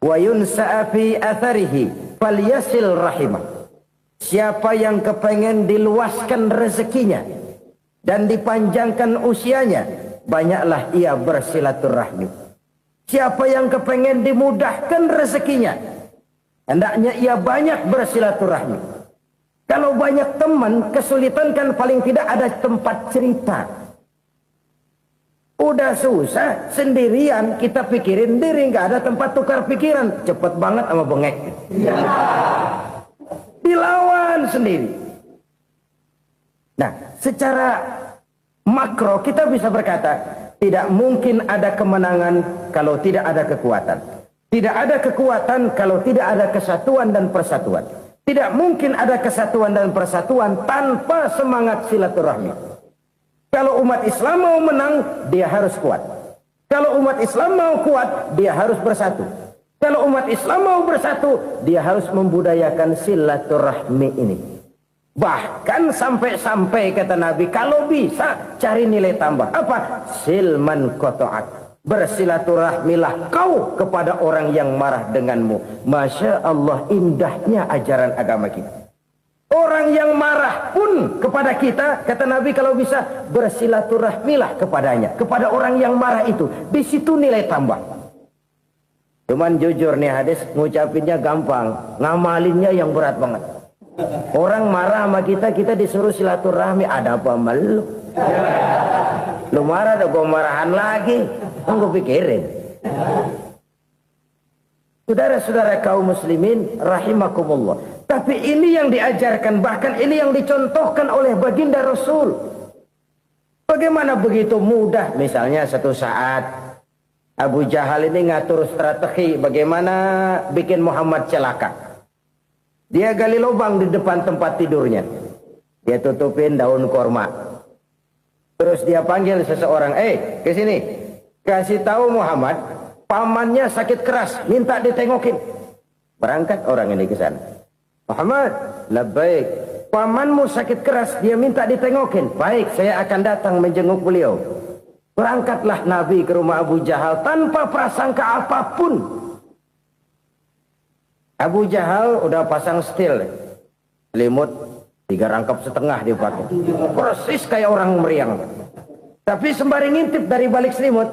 wa yunsa'a fi atharihi falyasil rahimah. Siapa yang kepengen diluaskan rezekinya dan dipanjangkan usianya, banyaklah ia bersilaturahmi. Siapa yang kepengen dimudahkan rezekinya, hendaknya ia banyak bersilaturahmi. Kalau banyak teman, kesulitan kan paling tidak ada tempat cerita. Udah susah, sendirian kita pikirin diri, nggak ada tempat tukar pikiran. Cepet banget sama bengek. Dilawan sendiri. Nah, secara makro kita bisa berkata, tidak mungkin ada kemenangan kalau tidak ada kekuatan. Tidak ada kekuatan kalau tidak ada kesatuan dan persatuan. Tidak mungkin ada kesatuan dan persatuan tanpa semangat silaturahmi. Kalau umat Islam mau menang, dia harus kuat. Kalau umat Islam mau kuat, dia harus bersatu. Kalau umat Islam mau bersatu, dia harus membudayakan silaturahmi ini. Bahkan sampai-sampai kata Nabi, kalau bisa cari nilai tambah. Apa? Silman koto'ak. Bersilaturahmilah kau kepada orang yang marah denganmu. Masya Allah, indahnya ajaran agama kita. Orang yang marah pun kepada kita, kata Nabi, kalau bisa bersilaturahmilah kepadanya, kepada orang yang marah itu. Di situ nilai tambah. Cuman jujur nih hadis, ngucapinnya gampang, ngamalinnya yang berat banget. Orang marah sama kita, kita disuruh silaturahmi, ada apa malu? Lu marah, ada gua marahan lagi. Gue pikirin. Saudara-saudara kaum muslimin rahimakumullah. Tapi ini yang diajarkan, bahkan ini yang dicontohkan oleh baginda Rasul. Bagaimana begitu mudah, misalnya satu saat Abu Jahal ini ngatur strategi bagaimana bikin Muhammad celaka. Dia gali lubang di depan tempat tidurnya. Dia tutupin daun korma. Terus dia panggil seseorang, ke sini. Kasih tahu Muhammad, pamannya sakit keras, minta ditengokin. Berangkat orang ini ke sana. Muhammad, labbaik. Pamanmu sakit keras, dia minta ditengokin. Baik, saya akan datang menjenguk beliau. Berangkatlah Nabi ke rumah Abu Jahal tanpa prasangka apapun. Abu Jahal udah pasang setil, selimut 3 rangkap setengah dipakai. Persis kayak orang meriang. Tapi sembari ngintip dari balik selimut,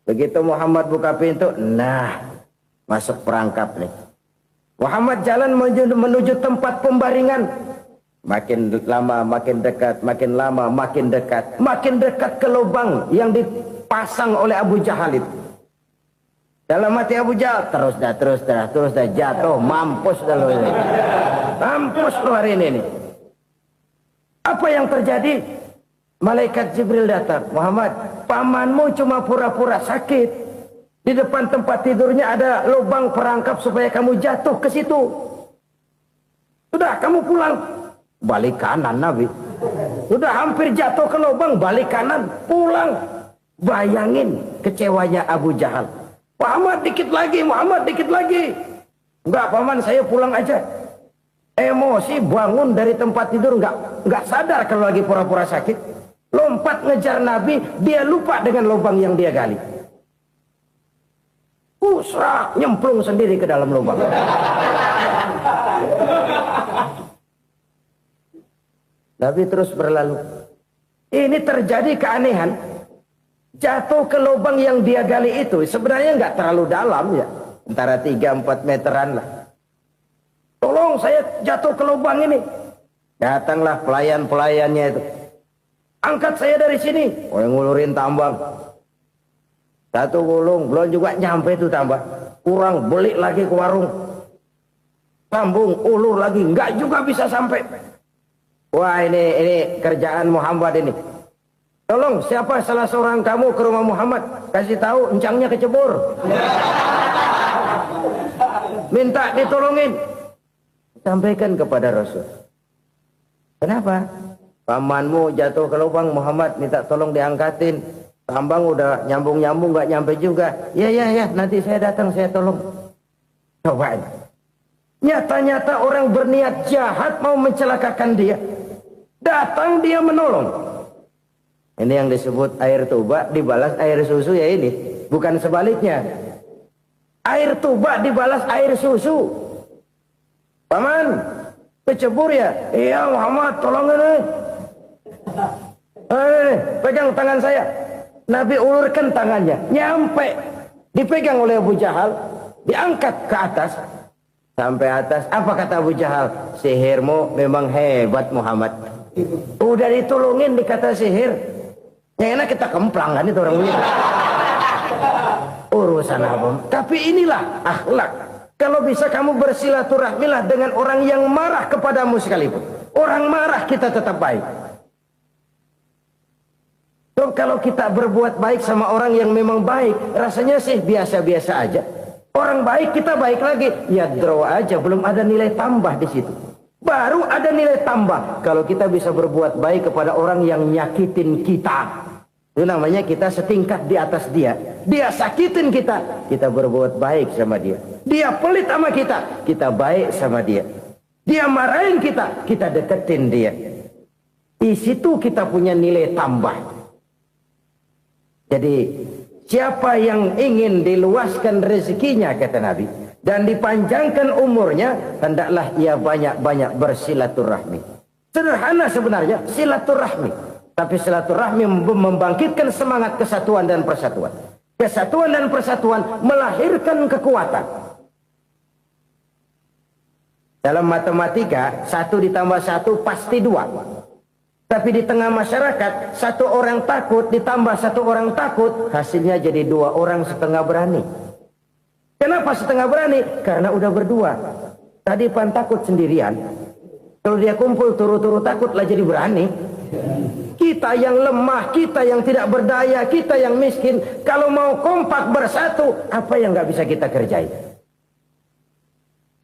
begitu Muhammad buka pintu, nah masuk perangkap nih. Muhammad jalan menuju tempat pembaringan. Makin lama makin dekat, makin lama makin dekat. Makin dekat ke lubang yang dipasang oleh Abu Jahal itu. Dalam hati Abu Jahal, terus dah jatuh, mampus dah lo ini. Mampus lo hari ini. Apa yang terjadi? Malaikat Jibril datang. Muhammad, pamanmu cuma pura-pura sakit. Di depan tempat tidurnya ada lubang perangkap supaya kamu jatuh ke situ. Sudah, kamu pulang. Balik kanan Nabi. Sudah hampir jatuh ke lubang, balik kanan, pulang. Bayangin kecewanya Abu Jahal. Muhammad dikit lagi, Muhammad dikit lagi. Enggak, paman, saya pulang aja. Emosi bangun dari tempat tidur, enggak sadar kalau lagi pura-pura sakit. Lompat ngejar Nabi, dia lupa dengan lubang yang dia gali. Usrak, nyemplung sendiri ke dalam lubang. Nabi terus berlalu. Ini terjadi keanehan. Jatuh ke lubang yang dia gali itu sebenarnya nggak terlalu dalam ya, antara 3-4 meteran lah. Tolong, saya jatuh ke lubang ini. Datanglah pelayan-pelayannya itu. Angkat saya dari sini. Oh, yang ngulurin tambang. Satu gulung, belum juga nyampe itu tambah. Kurang, beli lagi ke warung. Sambung, ulur lagi, nggak juga bisa sampai. Wah, ini kerjaan Muhammad ini. Tolong, siapa salah seorang kamu ke rumah Muhammad, kasih tahu encangnya kecebur. Minta ditolongin. Sampaikan kepada Rasul. Kenapa? Pamanmu jatuh ke lubang, Muhammad minta tolong diangkatin. Tambang udah nyambung-nyambung nggak nyampe juga. Ya, nanti saya datang, saya tolong. Cobain. Nyata-nyata orang berniat jahat mau mencelakakan dia. Datang dia menolong. Ini yang disebut air tuba dibalas air susu ya ini. Bukan sebaliknya. Air tuba dibalas air susu. Paman, kecebur ya? Iya Muhammad, tolong ini. Pegang tangan saya. Nabi ulurkan tangannya. Nyampe. Dipegang oleh Abu Jahal. Diangkat ke atas. Sampai atas. Apa kata Abu Jahal? Sihirmu memang hebat Muhammad. Udah ditolongin dikata sihir. Yang enak kita kemplang kan itu orang begitu. Urusan apa? Tapi inilah akhlak. Kalau bisa kamu bersilaturahmilah dengan orang yang marah kepadamu sekalipun. Orang marah kita tetap baik. So, kalau kita berbuat baik sama orang yang memang baik, rasanya sih biasa-biasa aja. Orang baik kita baik lagi, ya draw aja, belum ada nilai tambah di situ. Baru ada nilai tambah kalau kita bisa berbuat baik kepada orang yang nyakitin kita. Itu namanya kita setingkat di atas dia. Dia sakitin kita, kita berbuat baik sama dia. Dia pelit sama kita, kita baik sama dia. Dia marahin kita, kita deketin dia. Di situ kita punya nilai tambah. Jadi siapa yang ingin diluaskan rezekinya, kata Nabi, dan dipanjangkan umurnya, hendaklah ia banyak-banyak bersilaturahmi. Sederhana sebenarnya silaturahmi, tapi silaturahmi membangkitkan semangat kesatuan dan persatuan. Kesatuan dan persatuan melahirkan kekuatan. Dalam matematika 1 ditambah 1 pasti 2. Tapi di tengah masyarakat 1 orang takut ditambah 1 orang takut, hasilnya jadi 2 orang setengah berani. Kenapa setengah berani? Karena udah berdua. Tadi pan takut sendirian. Kalau dia kumpul turu-turu takutlah jadi berani. Kita yang lemah, kita yang tidak berdaya, kita yang miskin, kalau mau kompak bersatu, apa yang nggak bisa kita kerjain?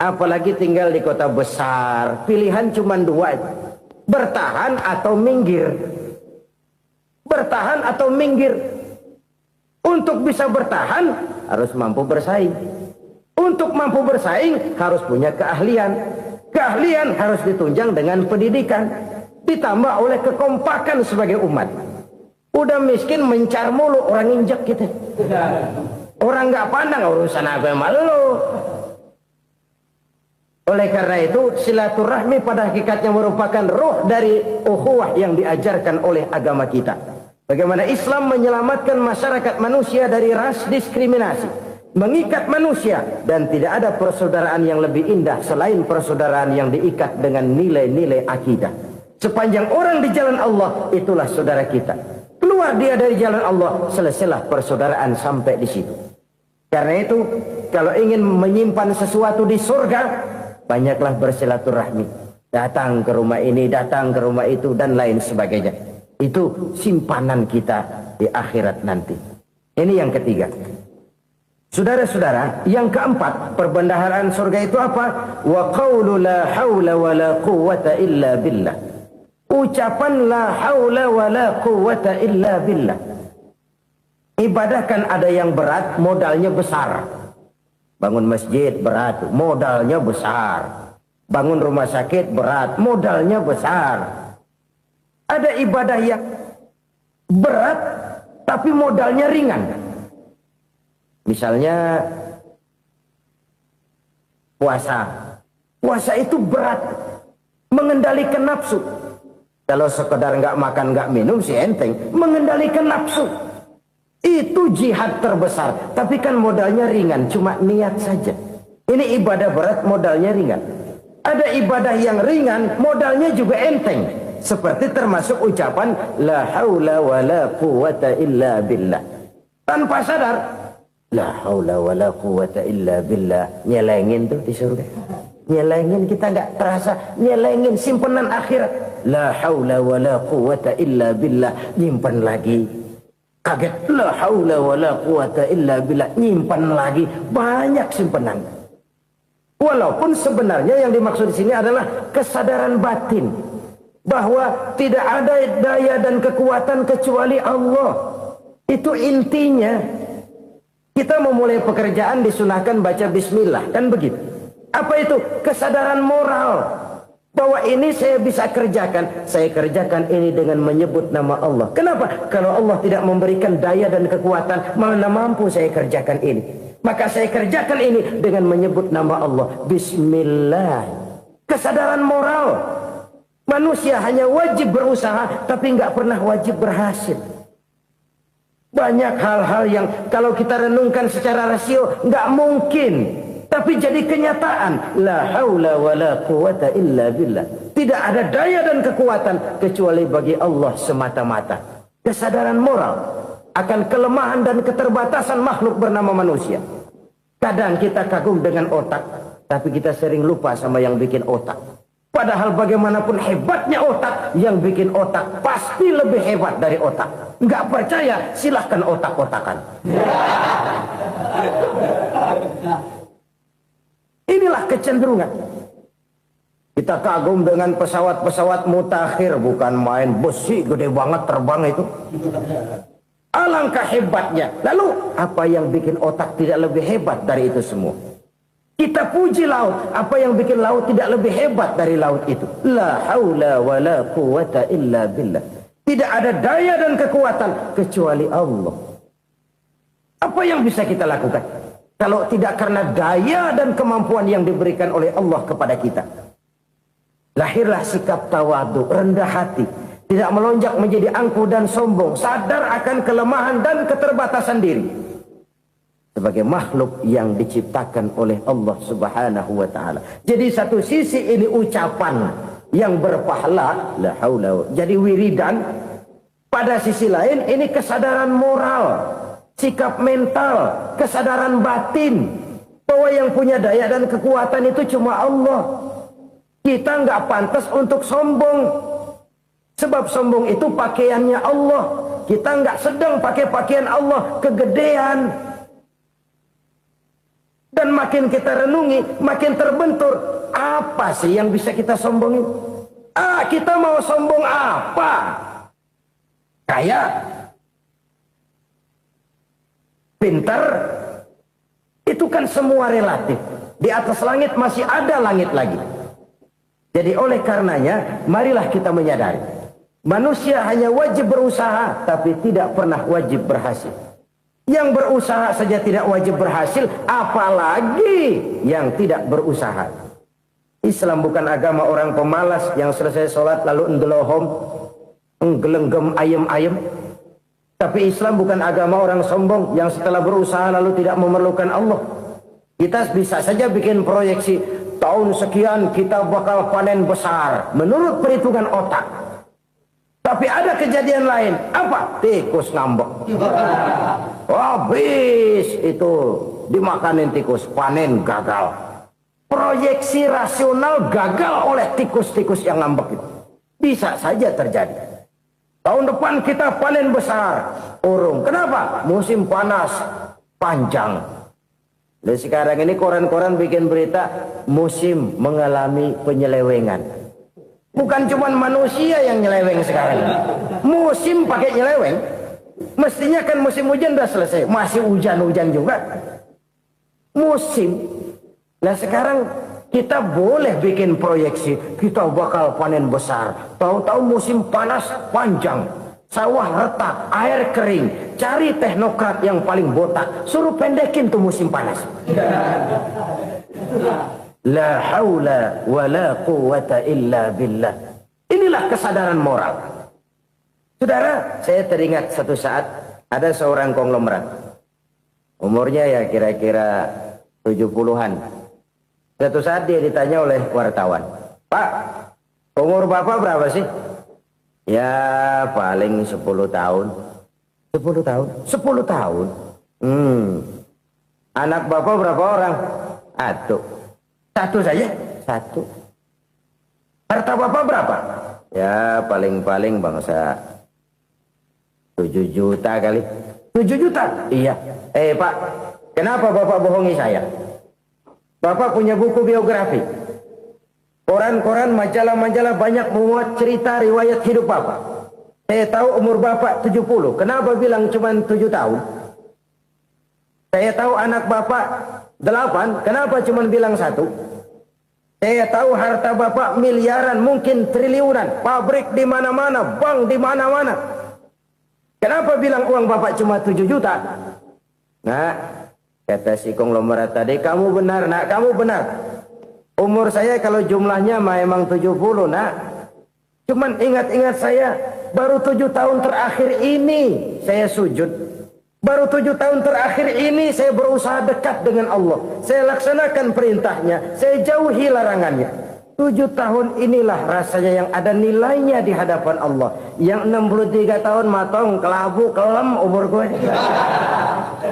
Apalagi tinggal di kota besar, pilihan cuma 2, bertahan atau minggir. Bertahan atau minggir. Untuk bisa bertahan harus mampu bersaing. Untuk mampu bersaing harus punya keahlian. Keahlian harus ditunjang dengan pendidikan, ditambah oleh kekompakan sebagai umat. Udah miskin mencar mulu, orang injek gitu. Orang nggak pandang urusan apa malu. Oleh karena itu silaturahmi pada hakikatnya merupakan roh dari ukhuwah yang diajarkan oleh agama kita. Bagaimana Islam menyelamatkan masyarakat manusia dari ras diskriminasi, mengikat manusia, dan tidak ada persaudaraan yang lebih indah selain persaudaraan yang diikat dengan nilai-nilai akidah. Sepanjang orang di jalan Allah, itulah saudara kita. Keluar dia dari jalan Allah, selesailah persaudaraan sampai di situ. Karena itu, kalau ingin menyimpan sesuatu di surga, banyaklah bersilaturahmi. Datang ke rumah ini, datang ke rumah itu, dan lain sebagainya. Itu simpanan kita di akhirat nanti. Ini yang ketiga. Saudara-saudara, yang keempat, perbendaharaan surga itu apa? Wa qawlu la hawla wa la quwwata illa billah. Ucapan la hawla wa la quwwata illa billah. Ibadah kan ada yang berat, modalnya besar. Bangun masjid berat, modalnya besar. Bangun rumah sakit berat, modalnya besar. Ada ibadah yang berat, tapi modalnya ringan. Misalnya puasa. Puasa itu berat, mengendalikan nafsu. Kalau sekedar nggak makan nggak minum sih enteng, mengendalikan nafsu itu jihad terbesar. Tapi kan modalnya ringan, cuma niat saja. Ini ibadah berat, modalnya ringan. Ada ibadah yang ringan, modalnya juga enteng. Seperti termasuk ucapan la haula wa la quwwata illa billah. Tanpa sadar, la haula wa la quwwata illa billah. Nyelengin tuh di surga. Nyelengin, kita nggak terasa. Nyelengin simpenan akhirat. La haula wa la quwwata illa billah. Nyimpan lagi. Kaget. La haula wa la quwwata illa billah. Nyimpan lagi. Banyak simpenan. Walaupun sebenarnya yang dimaksud di sini adalah kesadaran batin. Bahwa tidak ada daya dan kekuatan kecuali Allah. Itu intinya. Kita memulai pekerjaan disunahkan baca bismillah, kan begitu. Apa itu? Kesadaran moral. Bahwa ini saya bisa kerjakan. Saya kerjakan ini dengan menyebut nama Allah. Kenapa? Kalau Allah tidak memberikan daya dan kekuatan, mana mampu saya kerjakan ini. Maka saya kerjakan ini dengan menyebut nama Allah. Bismillah. Kesadaran moral. Manusia hanya wajib berusaha, tapi nggak pernah wajib berhasil. Banyak hal-hal yang kalau kita renungkan secara rasio nggak mungkin, tapi jadi kenyataan. La haula wa la quwwata illa billah. Tidak ada daya dan kekuatan kecuali bagi Allah semata-mata. Kesadaran moral akan kelemahan dan keterbatasan makhluk bernama manusia. Kadang kita kagum dengan otak, tapi kita sering lupa sama yang bikin otak. Padahal bagaimanapun hebatnya otak, yang bikin otak pasti lebih hebat dari otak. Nggak percaya, silahkan otak-otakan. Inilah kecenderungan. Kita kagum dengan pesawat-pesawat mutakhir, bukan main, besi gede banget terbang itu. Alangkah hebatnya. Lalu apa yang bikin otak tidak lebih hebat dari itu semua? Kita puji laut, apa yang bikin laut tidak lebih hebat dari laut itu? La haula wa la quwata illa billah. Tidak ada daya dan kekuatan kecuali Allah. Apa yang bisa kita lakukan kalau tidak karena daya dan kemampuan yang diberikan oleh Allah kepada kita? Lahirlah sikap tawadu, rendah hati, tidak melonjak menjadi angkuh dan sombong, sadar akan kelemahan dan keterbatasan diri sebagai makhluk yang diciptakan oleh Allah Subhanahu wa taala. Jadi satu sisi ini ucapan yang berpahala, la haula, jadi wiridan. Pada sisi lain ini kesadaran moral, sikap mental, kesadaran batin bahwa yang punya daya dan kekuatan itu cuma Allah. Kita nggak pantas untuk sombong, sebab sombong itu pakaiannya Allah. Kita nggak sedang pakai pakaian Allah, kegedean. Dan makin kita renungi, makin terbentur. Apa sih yang bisa kita sombongin? Kita mau sombong apa? Kaya, pintar, itu kan semua relatif. Di atas langit masih ada langit lagi. Jadi oleh karenanya, marilah kita menyadari, manusia hanya wajib berusaha, tapi tidak pernah wajib berhasil. Yang berusaha saja tidak wajib berhasil, apalagi yang tidak berusaha. Islam bukan agama orang pemalas yang selesai sholat lalu endelohom, enggelenggem ayem-ayem. Tapi Islam bukan agama orang sombong yang setelah berusaha lalu tidak memerlukan Allah. Kita bisa saja bikin proyeksi, tahun sekian kita bakal panen besar menurut perhitungan otak. Tapi ada kejadian lain. Apa? Tikus ngambek. Habis itu dimakanin tikus, panen gagal. Proyeksi rasional gagal oleh tikus-tikus yang ngambek itu. Bisa saja terjadi. Tahun depan kita panen besar, urung. Kenapa? Musim panas panjang. Dan sekarang ini koran-koran bikin berita musim mengalami penyelewengan. Bukan cuma manusia yang nyeleweng sekarang. Musim pakai nyeleweng. Mestinya kan musim hujan udah selesai, masih hujan-hujan juga. Musim. Nah sekarang kita boleh bikin proyeksi, kita bakal panen besar. Tahu-tahu musim panas panjang, sawah retak, air kering. Cari teknokrat yang paling botak, suruh pendekin tuh musim panas. La haula wa la quwata illa billah. Inilah kesadaran moral. Saudara, saya teringat satu saat ada seorang konglomerat. Umurnya ya kira-kira 70-an. Satu saat dia ditanya oleh wartawan, "Pak, umur Bapak berapa sih?" "Ya paling 10 tahun." 10 tahun? 10 tahun? Anak Bapak berapa orang? Satu saja? Satu. Harta Bapak berapa? Ya paling-paling bangsa 7 juta kali. 7 juta? Iya. Pak, kenapa Bapak bohongi saya? Bapak punya buku biografi. Koran-koran, majalah-majalah banyak memuat cerita riwayat hidup Bapak. Saya tahu umur Bapak 70. Kenapa bilang cuma 7 tahun? Saya tahu anak Bapak 8. Kenapa cuma bilang 1? Saya tahu harta Bapak miliaran, mungkin triliunan. Pabrik di mana-mana, bank di mana-mana. Kenapa bilang uang Bapak cuma 7 juta? Nah, kata si konglomerat tadi, kamu benar nak, kamu benar. Umur saya kalau jumlahnya memang 70 nak. Cuman ingat-ingat saya, baru 7 tahun terakhir ini saya sujud. Baru 7 tahun terakhir ini saya berusaha dekat dengan Allah. Saya laksanakan perintahnya, saya jauhi larangannya. 7 tahun inilah rasanya yang ada nilainya di hadapan Allah. Yang 63 tahun matong, kelabu, kelem umur gue.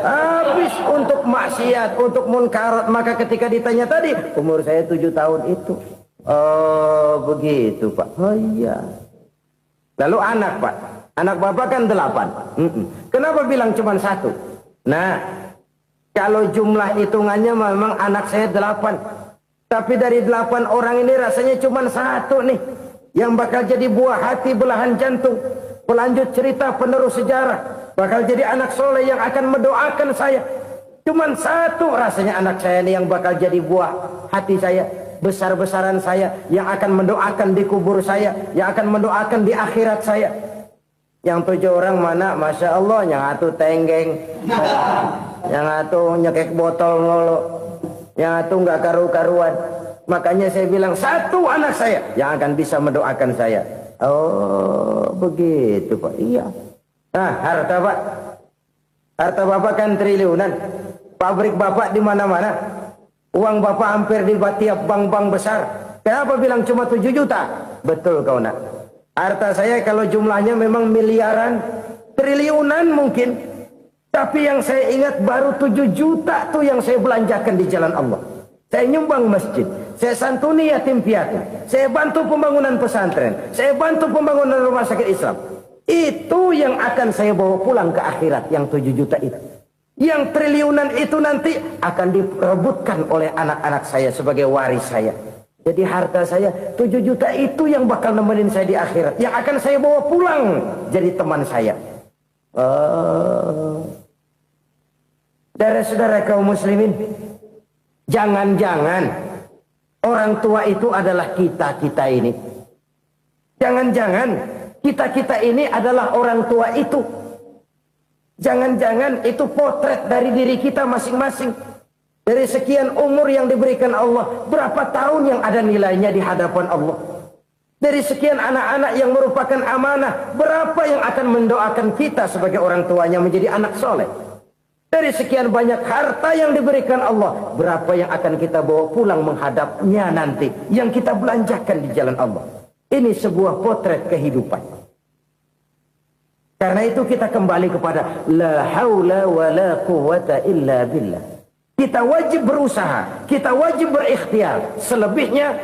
Habis untuk maksiat, untuk munkarat. Maka ketika ditanya tadi, umur saya 7 tahun itu. Oh begitu Pak. Oh iya. Lalu anak Pak. Anak Bapak kan 8. Kenapa bilang cuma 1? Nah, kalau jumlah hitungannya memang anak saya 8. Tapi dari 8 orang ini rasanya cuma satu nih yang bakal jadi buah hati, belahan jantung, pelanjut cerita, penerus sejarah, bakal jadi anak soleh yang akan mendoakan saya. Cuman satu rasanya anak saya ini yang bakal jadi buah hati saya, besar-besaran saya, yang akan mendoakan di kubur saya, yang akan mendoakan di akhirat saya. Yang 7 orang mana? Masya Allah, yang satu tenggeng, yang satu nyekek botol ngolo, yang satu nggak karu-karuan. Makanya saya bilang satu anak saya yang akan bisa mendoakan saya. Oh begitu Pak. Iya. Nah harta Pak, harta Bapak kan triliunan. Pabrik Bapak di mana-mana. Uang Bapak hampir di tiap bank-bank besar. Kenapa bilang cuma 7 juta? Betul kau nak. Harta saya kalau jumlahnya memang miliaran, triliunan mungkin. Tapi yang saya ingat baru 7 juta tuh yang saya belanjakan di jalan Allah. Saya nyumbang masjid, saya santuni yatim piatu, saya bantu pembangunan pesantren, saya bantu pembangunan rumah sakit Islam. Itu yang akan saya bawa pulang ke akhirat, yang 7 juta itu. Yang triliunan itu nanti akan diperebutkan oleh anak-anak saya sebagai waris saya. Jadi harta saya 7 juta itu yang bakal nemenin saya di akhirat, yang akan saya bawa pulang jadi teman saya. Saudara-saudara kaum muslimin, jangan-jangan orang tua itu adalah kita-kita ini. Jangan-jangan kita-kita ini adalah orang tua itu. Jangan-jangan itu potret dari diri kita masing-masing. Dari sekian umur yang diberikan Allah, berapa tahun yang ada nilainya di hadapan Allah. Dari sekian anak-anak yang merupakan amanah, berapa yang akan mendoakan kita sebagai orang tuanya menjadi anak soleh. Dari sekian banyak harta yang diberikan Allah, berapa yang akan kita bawa pulang menghadapnya nanti, yang kita belanjakan di jalan Allah. Ini sebuah potret kehidupan. Karena itu kita kembali kepada la haula wa la quwwata illa billah. Kita wajib berusaha, kita wajib berikhtiar. Selebihnya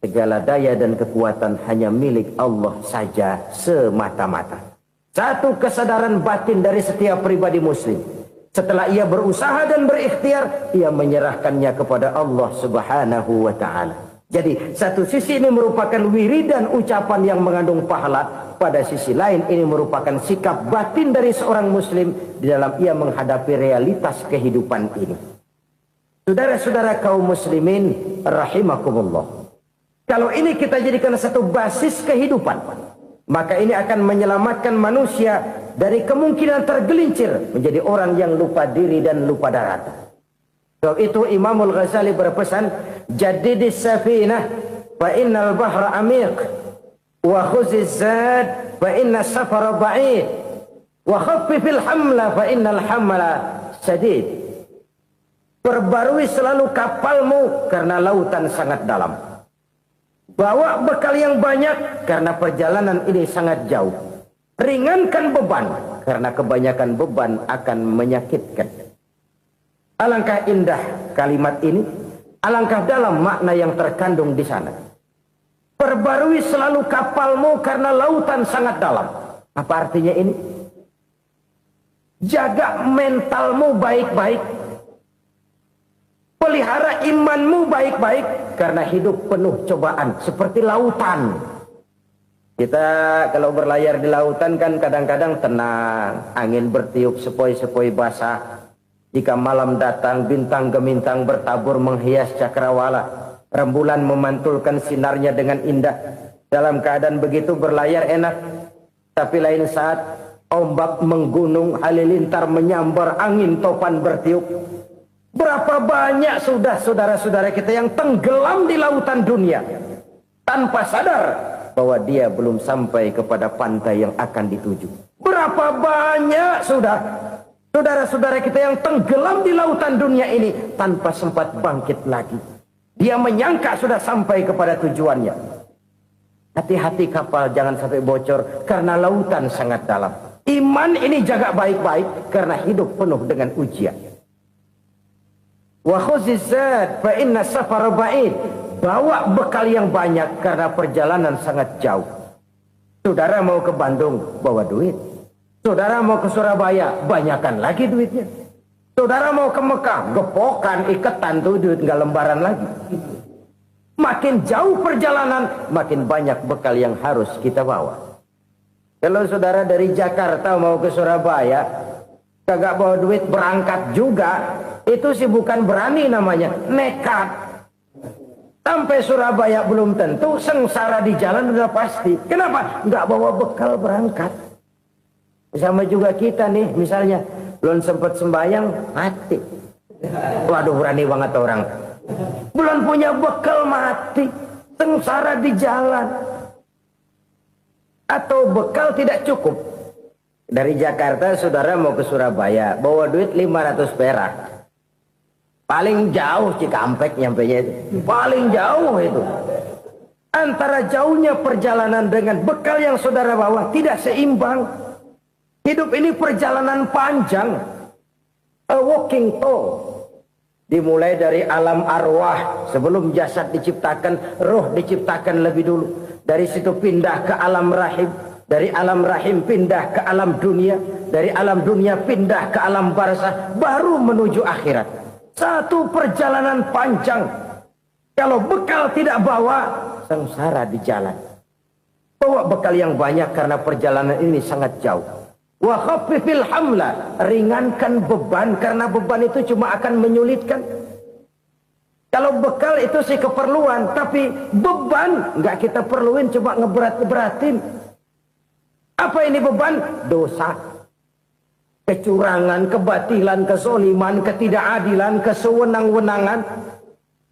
segala daya dan kekuatan hanya milik Allah saja semata-mata. Satu kesadaran batin dari setiap pribadi muslim. Setelah ia berusaha dan berikhtiar, ia menyerahkannya kepada Allah Subhanahu wa ta'ala. Jadi satu sisi ini merupakan wiridan ucapan yang mengandung pahala. Pada sisi lain ini merupakan sikap batin dari seorang muslim di dalam ia menghadapi realitas kehidupan ini. Saudara-saudara kaum muslimin rahimakumullah. Kalau ini kita jadikan satu basis kehidupan, maka ini akan menyelamatkan manusia dari kemungkinan tergelincir menjadi orang yang lupa diri dan lupa darat. Sebab itu Imamul Ghazali berpesan, Jadidis safinah fa innal bahra amiq. Wa khuziz zad fa inna safara ba'id wa khaffifil hamla fa innal hamla sadid. Perbarui selalu kapalmu karena lautan sangat dalam. Bawa bekal yang banyak karena perjalanan ini sangat jauh. Ringankan beban karena kebanyakan beban akan menyakitkan. Alangkah indah kalimat ini, alangkah dalam makna yang terkandung di sana. Perbarui selalu kapalmu karena lautan sangat dalam. Apa artinya ini? Jaga mentalmu baik-baik. Pelihara imanmu baik-baik. Karena hidup penuh cobaan. Seperti lautan. Kita kalau berlayar di lautan kan kadang-kadang tenang. Angin bertiup sepoi-sepoi basah. Jika malam datang bintang gemintang bertabur menghias cakrawala. Rembulan memantulkan sinarnya dengan indah. Dalam keadaan begitu berlayar enak. Tapi lain saat ombak menggunung, halilintar menyambar, angin topan bertiup. Berapa banyak sudah saudara-saudara kita yang tenggelam di lautan dunia tanpa sadar bahwa dia belum sampai kepada pantai yang akan dituju. Berapa banyak sudah saudara-saudara kita yang tenggelam di lautan dunia ini tanpa sempat bangkit lagi. Dia menyangka sudah sampai kepada tujuannya. Hati-hati kapal jangan sampai bocor karena lautan sangat dalam. Iman ini jaga baik-baik karena hidup penuh dengan ujian. Wa khuziz zad fa inna safara ba'id. Bawa bekal yang banyak karena perjalanan sangat jauh. Saudara mau ke Bandung, bawa duit. Saudara mau ke Surabaya, banyakkan lagi duitnya. Saudara mau ke Mekah, gepokan, iketan tuh duit nggak lembaran lagi. Makin jauh perjalanan, makin banyak bekal yang harus kita bawa. Kalau saudara dari Jakarta mau ke Surabaya, kagak bawa duit berangkat juga, itu sih bukan berani namanya, nekat. Sampai Surabaya belum tentu, sengsara di jalan udah pasti. Kenapa? Nggak bawa bekal berangkat. Sama juga kita nih, misalnya belum sempat sembahyang, mati. Waduh, berani banget orang. Belum punya bekal, mati. Sengsara di jalan. Atau bekal tidak cukup. Dari Jakarta saudara mau ke Surabaya, bawa duit 500 perak. Paling jauh Cikampek nyampenya itu. Paling jauh itu. Antara jauhnya perjalanan dengan bekal yang saudara bawa tidak seimbang. Hidup ini perjalanan panjang. A walking tour. Dimulai dari alam arwah. Sebelum jasad diciptakan, roh diciptakan lebih dulu. Dari situ pindah ke alam rahim. Dari alam rahim pindah ke alam dunia. Dari alam dunia pindah ke alam barzah. Baru menuju akhirat. Satu perjalanan panjang. Kalau bekal tidak bawa, sengsara di jalan. Bawa bekal yang banyak karena perjalanan ini sangat jauh. Wa khaffifil hamla, ringankan beban karena beban itu cuma akan menyulitkan. Kalau bekal itu sih keperluan, tapi beban nggak kita perluin, cuma ngeberat-beratin. Apa ini beban? Dosa, kecurangan, kebatilan, kezoliman, ketidakadilan, kesewenang-wenangan.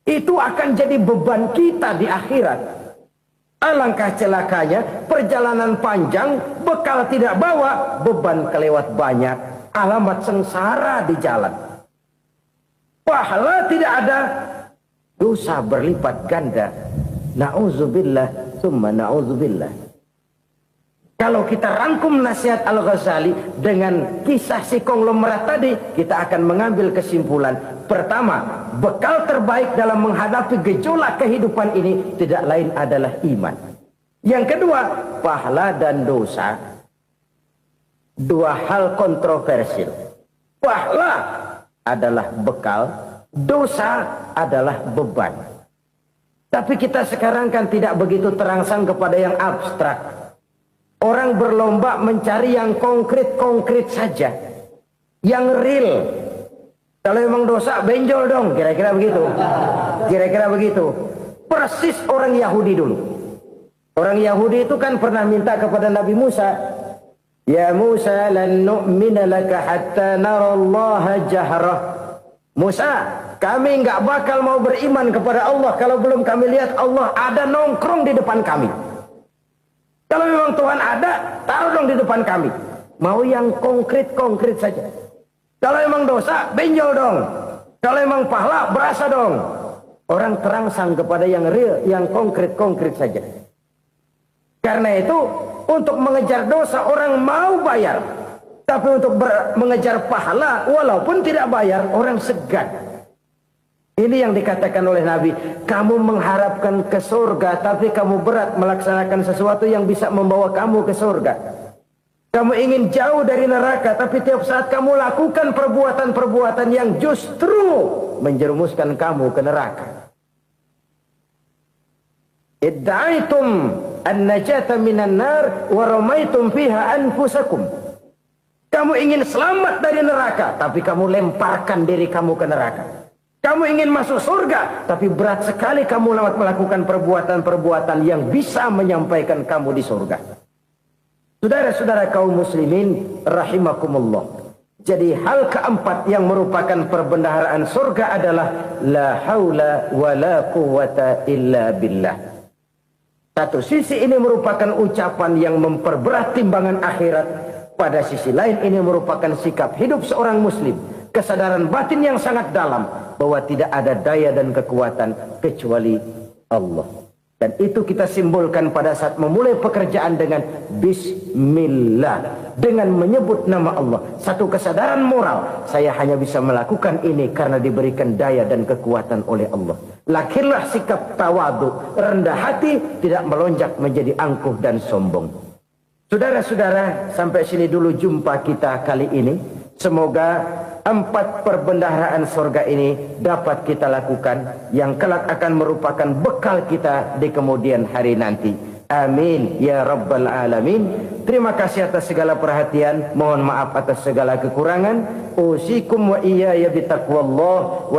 Itu akan jadi beban kita di akhirat. Alangkah celakanya, perjalanan panjang, bekal tidak bawa, beban kelewat banyak, alamat sengsara di jalan. Pahala tidak ada, dosa berlipat ganda. Na'udzubillah, summa na'udzubillah. Kalau kita rangkum nasihat Al-Ghazali dengan kisah si konglomerat tadi, kita akan mengambil kesimpulan. Pertama, bekal terbaik dalam menghadapi gejolak kehidupan ini tidak lain adalah iman. Yang kedua, pahala dan dosa. Dua hal kontroversial. Pahala adalah bekal, dosa adalah beban. Tapi kita sekarang kan tidak begitu terangsang kepada yang abstrak. Orang berlomba mencari yang konkret-konkret saja. Yang real. Kalau memang dosa, benjol dong. Kira-kira begitu. Kira-kira begitu. Persis orang Yahudi dulu. Orang Yahudi itu kan pernah minta kepada Nabi Musa. Ya Musa, lan nu'mina laka hatta narallaha jahrah. Musa, kami nggak bakal mau beriman kepada Allah kalau belum kami lihat Allah ada nongkrong di depan kami. Kalau memang Tuhan ada, taruh dong di depan kami. Mau yang konkret-konkret saja. Kalau memang dosa, benjol dong. Kalau memang pahala, berasa dong. Orang terangsang kepada yang real, yang konkret-konkret saja. Karena itu, untuk mengejar dosa, orang mau bayar. Tapi untuk mengejar pahala, walaupun tidak bayar, orang segan. Ini yang dikatakan oleh Nabi, kamu mengharapkan ke surga, tapi kamu berat melaksanakan sesuatu yang bisa membawa kamu ke surga. Kamu ingin jauh dari neraka, tapi tiap saat kamu lakukan perbuatan-perbuatan yang justru menjerumuskan kamu ke neraka. Idda'aitum an-najata minan nar wa ramaitum fiha anfusakum. Kamu ingin selamat dari neraka, tapi kamu lemparkan diri kamu ke neraka. Kamu ingin masuk surga, tapi berat sekali kamu melakukan perbuatan-perbuatan yang bisa menyampaikan kamu di surga. Saudara-saudara kaum muslimin rahimakumullah. Jadi hal keempat yang merupakan perbendaharaan surga adalah la haula wa la quwwata illa billah. Satu sisi ini merupakan ucapan yang memperberat timbangan akhirat. Pada sisi lain ini merupakan sikap hidup seorang muslim. Kesadaran batin yang sangat dalam bahwa tidak ada daya dan kekuatan kecuali Allah. Dan itu kita simbolkan pada saat memulai pekerjaan dengan Bismillah. Dengan menyebut nama Allah. Satu kesadaran moral. Saya hanya bisa melakukan ini karena diberikan daya dan kekuatan oleh Allah. Lahirlah sikap tawadu, rendah hati, tidak melonjak menjadi angkuh dan sombong. Saudara-saudara, sampai sini dulu jumpa kita kali ini. Semoga 4 perbendaharaan surga ini dapat kita lakukan, yang kelak akan merupakan bekal kita di kemudian hari nanti. Amin ya rabbal alamin. Terima kasih atas segala perhatian, mohon maaf atas segala kekurangan. Usikum wa iyaya bitaqwallah.